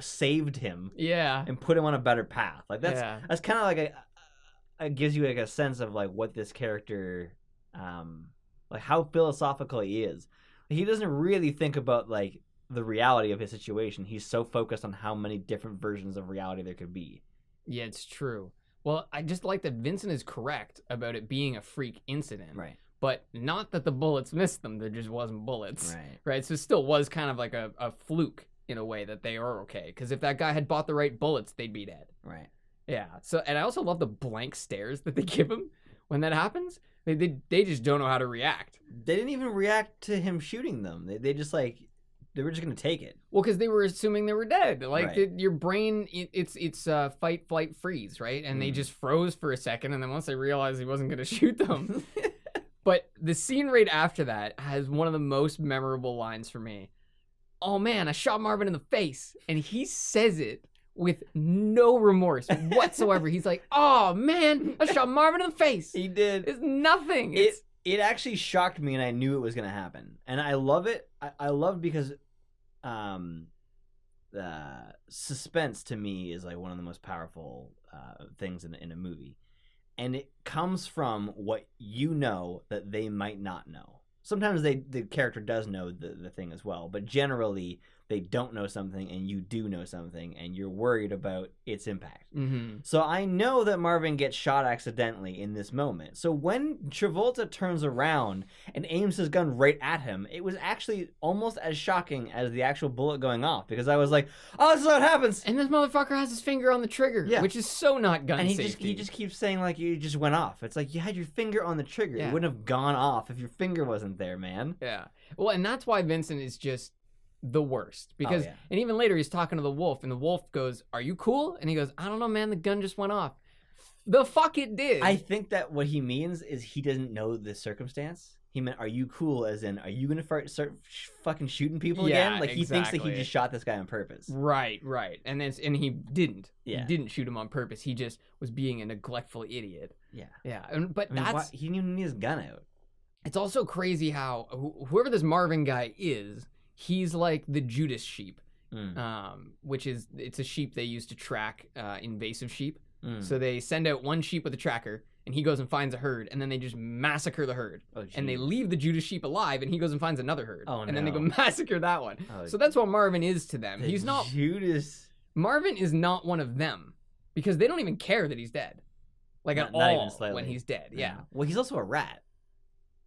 saved him, and put him on a better path. Like that's kind of like it gives you like a sense of like what this character, like how philosophical he is. He doesn't really think about like the reality of his situation. He's so focused on how many different versions of reality there could be.
Yeah, it's true. Well, I just like that Vincent is correct about it being a freak incident.
Right.
But not that the bullets missed them. There just wasn't bullets.
Right.
Right. So it still was kind of like a fluke in a way that they are okay. Because if that guy had bought the right bullets, they'd be dead.
Right.
Yeah. So, and I also love the blank stares that they give him when that happens. They just don't know how to react.
They didn't even react to him shooting them. They just like, they were just going to take it.
Well, because they were assuming they were dead. Like
right.
your brain, it's fight, flight, freeze, right? And they just froze for a second. And then once they realized he wasn't going to shoot them. But the scene right after that has one of the most memorable lines for me. Oh man, I shot Marvin in the face. And he says it with no remorse whatsoever. He's like, oh man, I shot Marvin in the face.
He did.
It's nothing.
It actually shocked me, and I knew it was going to happen. And I love it. I love because suspense to me is like one of the most powerful things in a movie. And it comes from what you know that they might not know. Sometimes the character does know the thing as well, but generally they don't know something and you do know something and you're worried about its impact.
Mm-hmm.
So I know that Marvin gets shot accidentally in this moment. So when Travolta turns around and aims his gun right at him, it was actually almost as shocking as the actual bullet going off, because I was like, oh, this is what happens.
And this motherfucker has his finger on the trigger, which is so not gun
and
safety.
he just keeps saying like you just went off. It's like you had your finger on the trigger. It wouldn't have gone off if your finger wasn't there, man.
Yeah. Well, and that's why Vincent is just the worst, because and even later he's talking to the wolf and the wolf goes, are you cool? And he goes, I don't know, man, the gun just went off. The fuck it did.
I think that what he means is he doesn't know the circumstance. He meant, are you cool, as in, are you gonna start fucking shooting people again? Like, he thinks that he just shot this guy on purpose.
Right. And he didn't.
Yeah.
He didn't shoot him on purpose. He just was being a neglectful idiot.
Yeah.
But
he didn't even need his gun out.
It's also crazy how whoever this Marvin guy is, he's like the Judas sheep, which is, it's a sheep they use to track invasive sheep. So they send out one sheep with a tracker, and he goes and finds a herd, and then they just massacre the herd. And they leave the Judas sheep alive, and he goes and finds another herd. And then they go massacre that one. So that's what Marvin is to them. He's not
Judas.
Marvin is not one of them, because they don't even care that he's dead. Like at all when he's dead. Yeah.
Well, he's also a rat.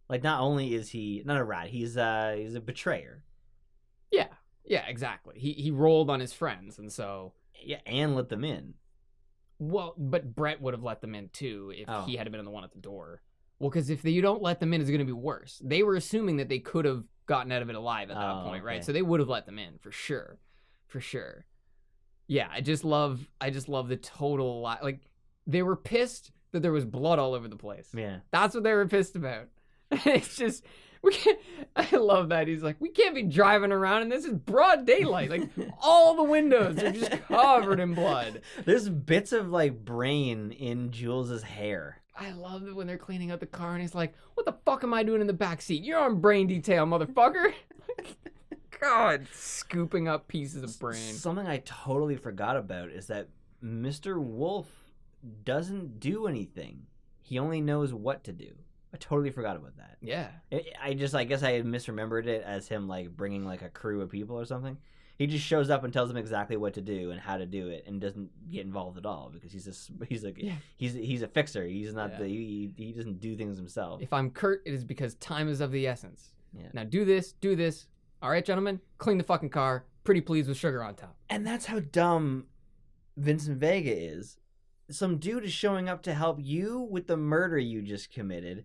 Like, not only is he not a rat, he's a betrayer.
Yeah, exactly. He rolled on his friends, and so
and let them in.
Well, but Brett would have let them in too if he had been the one at the door. Well, because if you don't let them in, it's going to be worse. They were assuming that they could have gotten out of it alive at that point, right? So they would have let them in for sure. Yeah, I just love the total like, they were pissed that there was blood all over the place.
Yeah,
that's what they were pissed about. It's just, We can't. I love that. He's like, we can't be driving around, and this is broad daylight. Like all the windows are just covered in blood.
There's bits of like brain in Jules's hair.
I love it when they're cleaning out the car, and he's like, "What the fuck am I doing in the back seat? You're on brain detail, motherfucker." God, scooping up pieces of brain.
Something I totally forgot about is that Mr. Wolf doesn't do anything. He only knows what to do. I totally forgot about that.
Yeah.
I guess I had misremembered it as him like bringing like a crew of people or something. He just shows up and tells them exactly what to do and how to do it, and doesn't get involved at all because he's a fixer. He's not he doesn't do things himself.
If I'm Kurt, it is because time is of the essence.
Yeah.
Now do this. All right, gentlemen, clean the fucking car. Pretty please with sugar on top.
And that's how dumb Vincent Vega is. Some dude is showing up to help you with the murder you just committed.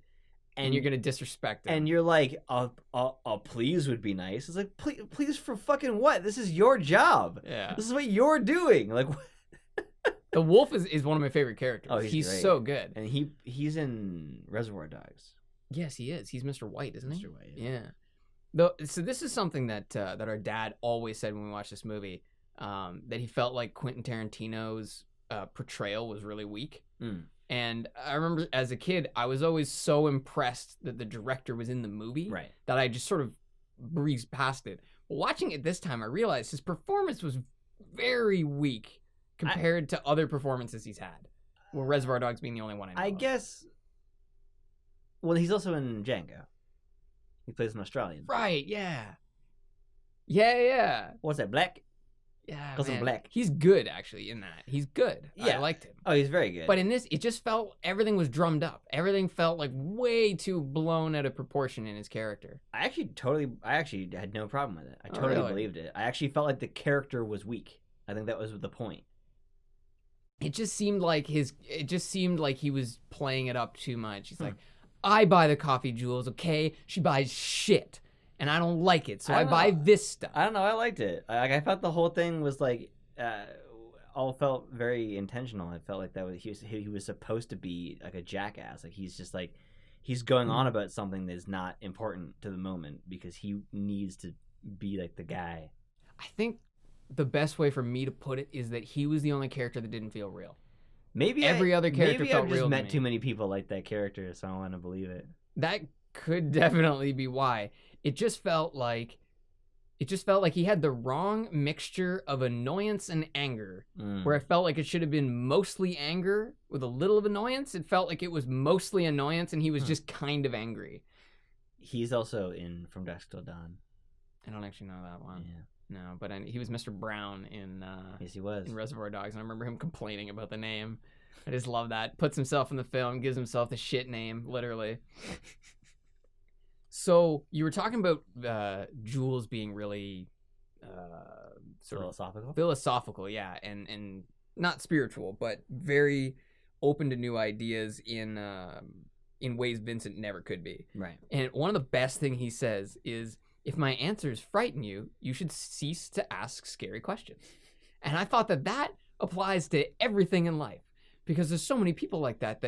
And you're gonna disrespect him.
And you're like, a please would be nice. It's like, please for fucking what? This is your job.
Yeah.
This is what you're doing. Like,
the wolf is one of my favorite characters.
Oh, he's great.
So good.
And he's in Reservoir Dogs.
Yes, he is. He's Mr. White, isn't he?
Mr. White.
Yeah. So this is something that our dad always said when we watched this movie, that he felt like Quentin Tarantino's portrayal was really weak. And I remember as a kid, I was always so impressed that the director was in the movie that I just sort of breezed past it. But watching it this time, I realized his performance was very weak compared to other performances he's had. Well, Reservoir Dogs being the only one I know of.
Guess. Well, he's also in Django. He plays an Australian.
Right? Yeah. Yeah.
What's that? Black?
Yeah,
Cousin
man.
Black.
He's good, actually, in that. He's good.
Yeah.
I liked him.
Oh, he's very good.
But in this, it just felt, everything was drummed up. Everything felt like way too blown out of proportion in his character.
I actually had no problem with it. I totally believed it. I actually felt like the character was weak. I think that was the point.
It just seemed like he was playing it up too much. He's like, I buy the coffee, Jules, okay? She buys shit. And I don't like it, so I buy this stuff.
I don't know. I liked it. I thought the whole thing was like, all felt very intentional. I felt like he was supposed to be like a jackass. Like he's just like, he's going on about something that's not important to the moment because he needs to be like the guy.
I think the best way for me to put it is that he was the only character that didn't feel real.
Maybe
every other character felt real.
Maybe I've just met too many people like that character, so I want to believe it.
That could definitely be why. It just felt like he had the wrong mixture of annoyance and anger, where I felt like it should have been mostly anger with a little of annoyance. It felt like it was mostly annoyance, and he was just kind of angry.
He's also in From Dusk Till Dawn.
I don't actually know that one.
Yeah.
No, but he was Mr. Brown in
yes, he was.
in Reservoir Dogs, and I remember him complaining about the name. I just love that. Puts himself in the film, gives himself the shit name, literally. So you were talking about Jules being really sort of philosophical, yeah, and not spiritual, but very open to new ideas in ways Vincent never could be.
Right.
And one of the best thing he says is, if my answers frighten you, you should cease to ask scary questions. And I thought that applies to everything in life, because there's so many people like that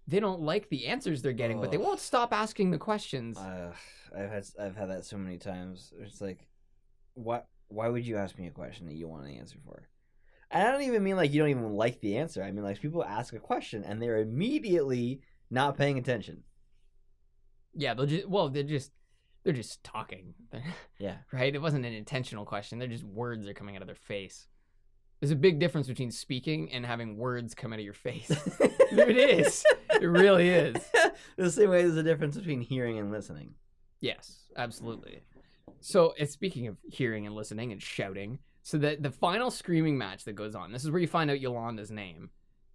they don't like the answers they're getting, but they won't stop asking the questions.
I've had that so many times. It's like, why would you ask me a question that you want an answer for? And I don't even mean like you don't even like the answer. I mean like people ask a question and they're immediately not paying attention.
Yeah, they're just talking.
Yeah. Right?
It wasn't an intentional question. They're just words that are coming out of their face. There's a big difference between speaking and having words come out of your face. It is. It really is.
The same way there's a difference between hearing and listening.
Yes, absolutely. So, speaking of hearing and listening and shouting, so the final screaming match that goes on, this is where you find out Yolanda's name.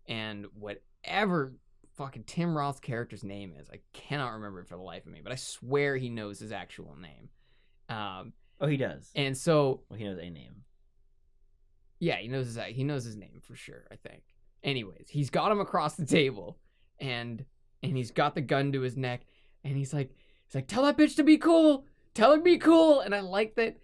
And whatever fucking Tim Roth's character's name is, I cannot remember it for the life of me, but I swear he knows his actual name.
Oh, he does.
And so...
Well, he knows a name.
Yeah, he knows his name for sure, I think. Anyways, he's got him across the table, and he's got the gun to his neck, and he's like, tell that bitch to be cool. Tell her to be cool. And I like that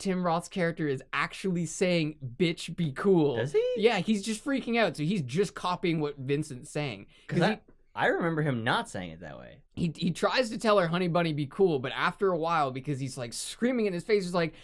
Tim Roth's character is actually saying, bitch, be cool.
Does he?
Yeah, he's just freaking out. So he's just copying what Vincent's saying.
Because I remember him not saying it that way.
He tries to tell her, honey bunny, be cool, but after a while, because he's like screaming in his face, he's like,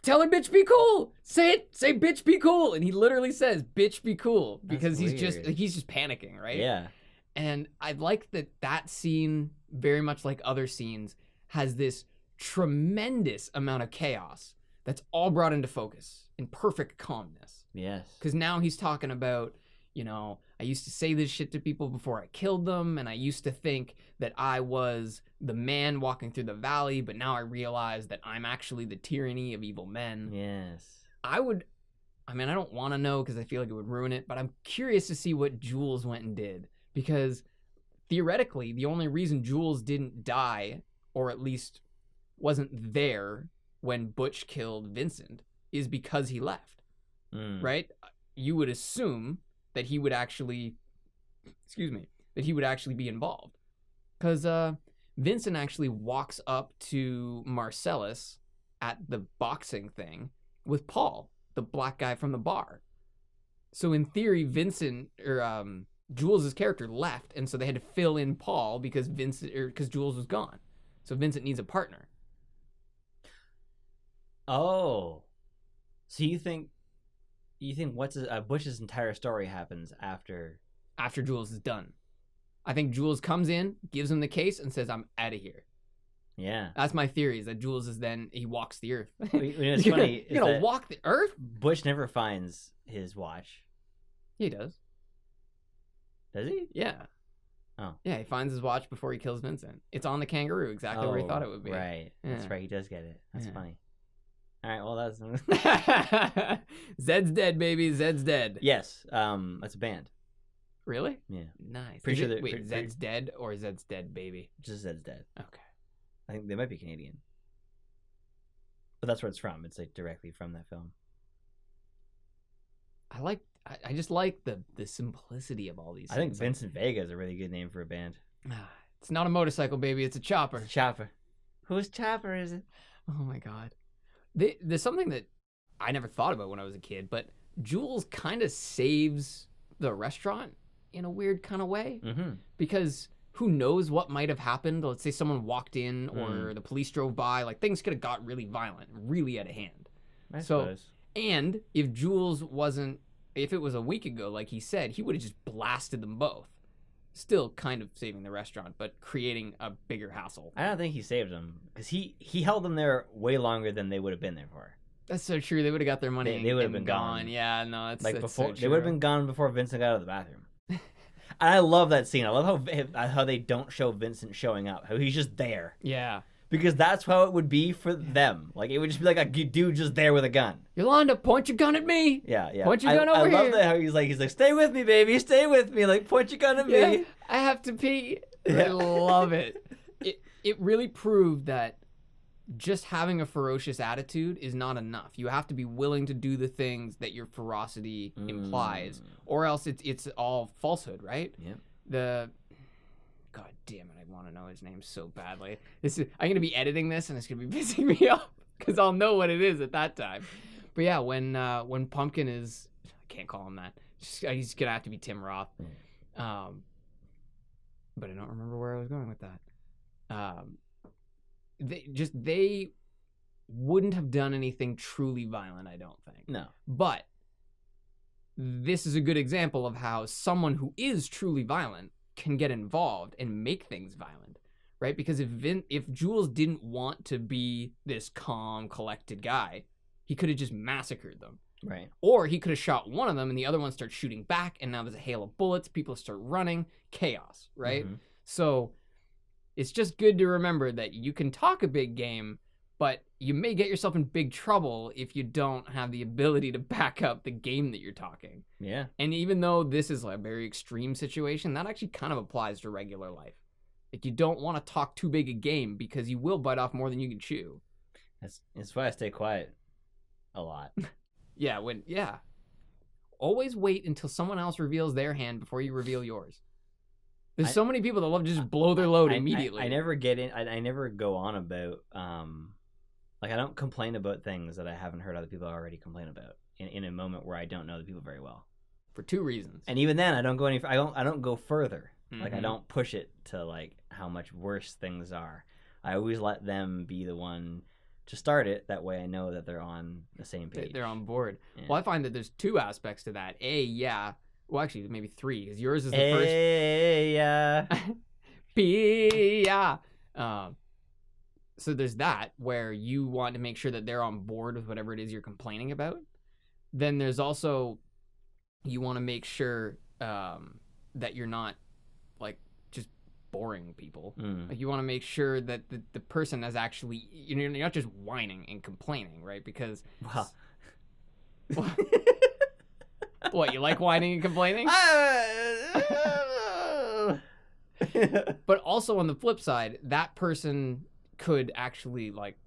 tell her bitch be cool. Say it. Say bitch be cool. And he literally says bitch be cool because he's just panicking, right?
Yeah.
And I like that scene, very much like other scenes, has this tremendous amount of chaos that's all brought into focus in perfect calmness.
Yes.
Because now he's talking about, you know, I used to say this shit to people before I killed them, and I used to think that I was the man walking through the valley, but now I realize that I'm actually the tyranny of evil men.
Yes.
I don't want to know because I feel like it would ruin it, but I'm curious to see what Jules went and did, because theoretically, the only reason Jules didn't die, or at least wasn't there when Butch killed Vincent, is because he left, right? You would assume that he would actually, be involved. Because Vincent actually walks up to Marcellus at the boxing thing with Paul, the black guy from the bar. So in theory, Jules' character left, and so they had to fill in Paul because Jules was gone. So Vincent needs a partner.
Oh. So you think Butch's entire story happens after
Jules is done. I think Jules comes in, gives him the case, and says, I'm out of here.
Yeah.
That's my theory, is that Jules is then, he walks the earth.
It's funny.
You're going to walk the earth?
Butch never finds his watch.
He does.
Does he?
Yeah.
Oh.
Yeah, he finds his watch before he kills Vincent. It's on the kangaroo, exactly where he thought it would be.
Right.
Yeah.
That's right. He does get it. That's funny. All right. Well, that's...
Zed's dead, baby. Zed's dead.
Yes. That's a band.
Really?
Yeah.
Nice.
Pretty sure
wait, Zed's dead or Zed's dead, baby?
Just Zed's dead.
Okay.
I think they might be Canadian. But that's where it's from. It's like directly from that film.
I just like the simplicity of all these things.
I think Vincent Vega is a really good name for a band.
It's not a motorcycle, baby. It's a chopper.
It's a chopper. Whose chopper is it?
Oh my God. There's something that I never thought about when I was a kid, but Jules kind of saves the restaurant in a weird kind of way.
Mm-hmm.
Because who knows what might have happened? Let's say someone walked in or the police drove by. Like, things could have got really violent, really out of hand.
I suppose.
And if if it was a week ago, like he said, he would have just blasted them both. Still kind of saving the restaurant, but creating a bigger hassle.
I don't think he saved them, because he held them there way longer than they would have been there for.
That's so true. They would have got their money.
They would have
been
been gone.
Yeah, no, it's
like
that's
before.
so true.
They would have been gone before Vincent got out of the bathroom. And I love that scene. I love how they don't show Vincent showing up. How he's just there.
Yeah.
Because that's how it would be for them. Like, it would just be like a dude just there with a gun.
Yolanda, point your gun at me.
Yeah, yeah.
Point your gun over here.
I love that how he's like, stay with me, baby, stay with me. Like, point your gun at me.
I have to pee. I love it. It really proved that just having a ferocious attitude is not enough. You have to be willing to do the things that your ferocity implies, or else it's all falsehood, right?
Yeah.
God damn it, I want to know his name so badly. I'm going to be editing this, and it's going to be pissing me off, because I'll know what it is at that time. But yeah, when Pumpkin is... I can't call him that. He's going to have to be Tim Roth. But I don't remember where I was going with that. They wouldn't have done anything truly violent, I don't think.
No. But
this is a good example of how someone who is truly violent can get involved and make things violent, right? Because if Jules didn't want to be this calm, collected guy, he could have just massacred them.
Right.
Or he could have shot one of them and the other one starts shooting back, and now there's a hail of bullets, people start running, chaos, right? Mm-hmm. So it's just good to remember that you can talk a big game, but you may get yourself in big trouble if you don't have the ability to back up the game that you're talking.
Yeah.
And even though this is a very extreme situation, that actually kind of applies to regular life. Like, you don't want to talk too big a game because you will bite off more than you can chew.
That's why I stay quiet a lot.
Yeah. Always wait until someone else reveals their hand before you reveal yours. There's so many people that love to just blow their load immediately.
I never get in. I never go on about like, I don't complain about things that I haven't heard other people already complain about in a moment where I don't know the people very well.
For two reasons.
And even then, I don't go I don't go further Like, I don't push it to, like, how much worse things are. I always let them be the one to start it. That way I know that they're on the same page.
They're on board.
Yeah.
Well, I find that there's two aspects to that. Well, actually, maybe three, because yours is the first. Yeah. So there's that, where you want to make sure that they're on board with whatever it is you're complaining about. Then there's also, you want to make sure that you're not, like, just boring people. Like, you want to make sure that the person is actually, you're not just whining and complaining, right? Because... Well, what, you like whining and complaining? But also on the flip side, that person could actually like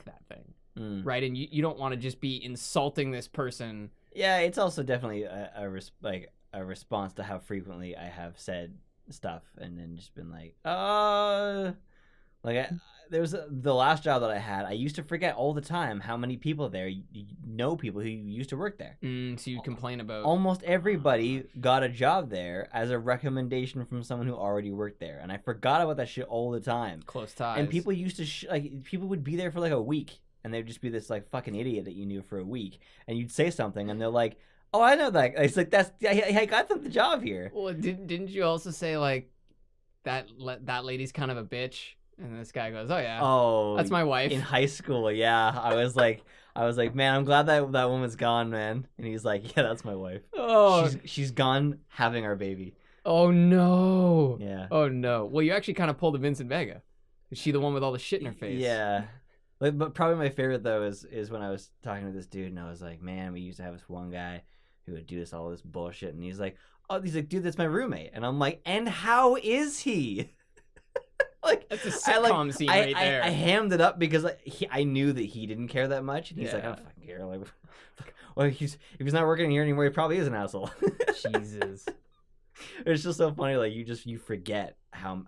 that thing, right? And you don't want to just be insulting this person.
Yeah, it's also definitely a response to how frequently I have said stuff and then just been like, there was the last job that I had. I used to forget all the time how many people there know people who used to work there.
So you complain about
almost everybody got a job there as a recommendation from someone who already worked there, and I forgot about that shit all the time.
Close ties.
And people used to people would be there for like a week, and they'd just be this like fucking idiot that you knew for a week, and you'd say something, and they're like, "Oh, I know that." It's like I got the job here.
Well, didn't you also say like that lady's kind of a bitch? And this guy goes, "Oh, that's my wife."
In high school, yeah. I was like, man, I'm glad that woman's gone, man. And he's like, yeah, that's my wife.
Oh,
she's gone having our baby.
Oh no.
Yeah.
Oh no. Well, you actually kind of pulled a Vincent Vega. Is she the one with all the shit in her face?
Yeah. But probably my favorite though is when I was talking to this dude and I was like, man, we used to have this one guy who would do all this bullshit, and he's like, dude, that's my roommate, and I'm like, and how is he? Like,
that's a sitcom scene right there.
I hammed it up because I knew that he didn't care that much, and he's like, I don't fucking care. Like, well, if he's not working here anymore, he probably is an asshole.
Jesus,
it's just so funny. Like you forget how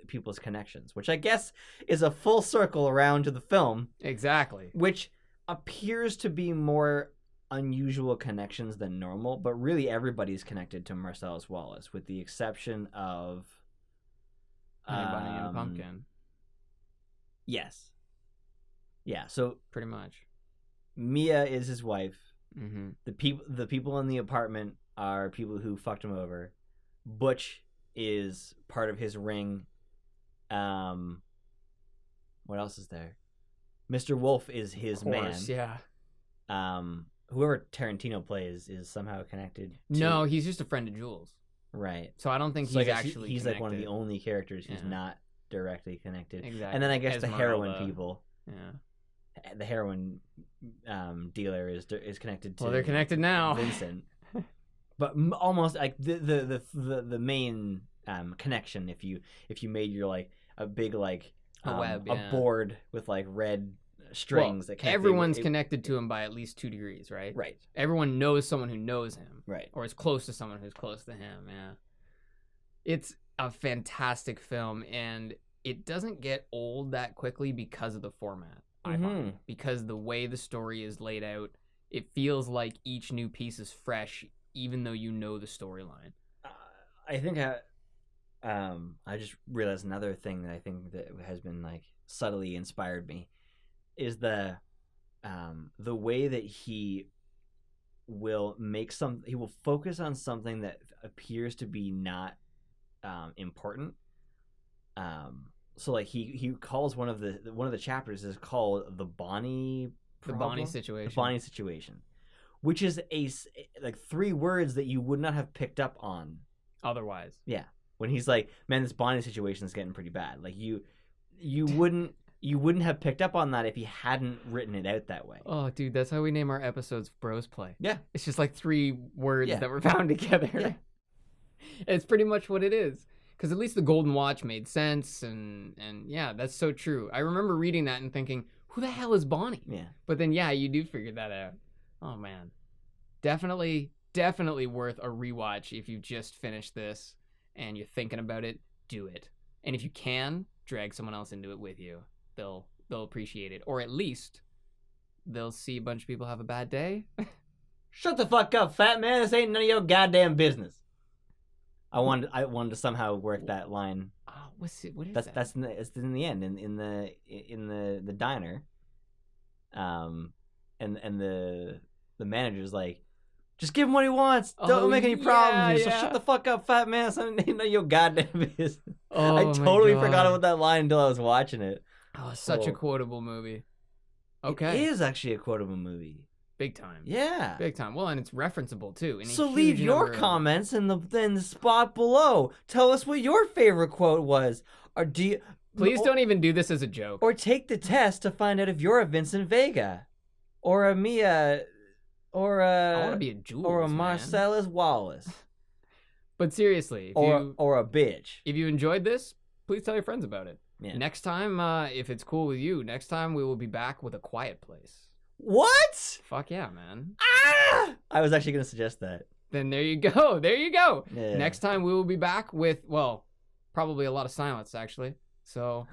people's connections, which I guess is a full circle around to the film.
Exactly.
Which appears to be more unusual connections than normal, but really everybody's connected to Marcellus Wallace, with the exception of
Bunny and Pumpkin.
Yes. Yeah. So
pretty much,
Mia is his wife.
Mm-hmm.
The people in the apartment are people who fucked him over. Butch is part of his ring. What else is there? Mr. Wolf is his man.
Yeah.
Whoever Tarantino plays is somehow connected to...
No, he's just a friend of Jules.
Right.
So I don't think he's actually
he's
connected.
like one of the only characters who's not directly connected.
Exactly.
And then I guess
Esmeralda.
the heroin people.
Yeah.
The heroin dealer is connected to...
Well, they're connected now.
Vincent. But almost like the main connection, if you made your like a big like
a web,
a board with like red strings, that
everyone's connected to him by at least 2 degrees, right?
Right.
Everyone knows someone who knows him,
right, or
is close to someone who's close to him. Yeah, it's a fantastic film, and it doesn't get old that quickly because of the format. I find, because the way the story is laid out, it feels like each new piece is fresh, even though you know the storyline.
I think I just realized another thing that I think that has been like subtly inspired me is the way that he will he will focus on something that appears to be not important. So like he calls one of the chapters is called the Bonnie situation. The Bonnie situation, which is like 3 words that you would not have picked up on
otherwise.
Yeah. When he's like, man, this Bonnie situation is getting pretty bad. Like you wouldn't have picked up on that if he hadn't written it out that way.
Oh, dude, that's how we name our episodes Bros Play.
Yeah.
It's just like 3 words that were found together. Yeah. It's pretty much what it is. Because at least the Golden Watch made sense, and yeah, that's so true. I remember reading that and thinking, who the hell is Bonnie?
Yeah.
But then, yeah, you do figure that out. Oh, man. Definitely worth a rewatch if you just finished this and you're thinking about it. Do it. And if you can, drag someone else into it with you. They'll appreciate it. Or at least they'll see a bunch of people have a bad day.
Shut the fuck up, fat man. This ain't none of your goddamn business. I wanted to somehow work that line.
Oh, what's it? What is that?
That's it's in the end in the diner. And the manager's like, just give him what he wants. Don't make any problems. So shut the fuck up, fat man. So I know your goddamn business. I totally forgot about that line until I was watching it.
Oh, such a quotable movie. Okay.
It is actually a quotable movie.
Big time.
Yeah.
Big time. Well, and it's referenceable too.
So leave your comments in the spot below. Tell us what your favorite quote was. Or
Please don't even do this as a joke.
Or take the test to find out if you're a Vincent Vega. Or a Mia. Or a...
I want to be a Jules,
or a
man.
Marcellus Wallace.
But seriously,
or a bitch.
If you enjoyed this, please tell your friends about it.
Yeah.
Next time, if it's cool with you, next time we will be back with A Quiet Place.
What?
Fuck yeah, man.
Ah! I was actually going to suggest that.
Then there you go. There you go.
Yeah.
Next time we will be back with, well, probably a lot of silence, actually. So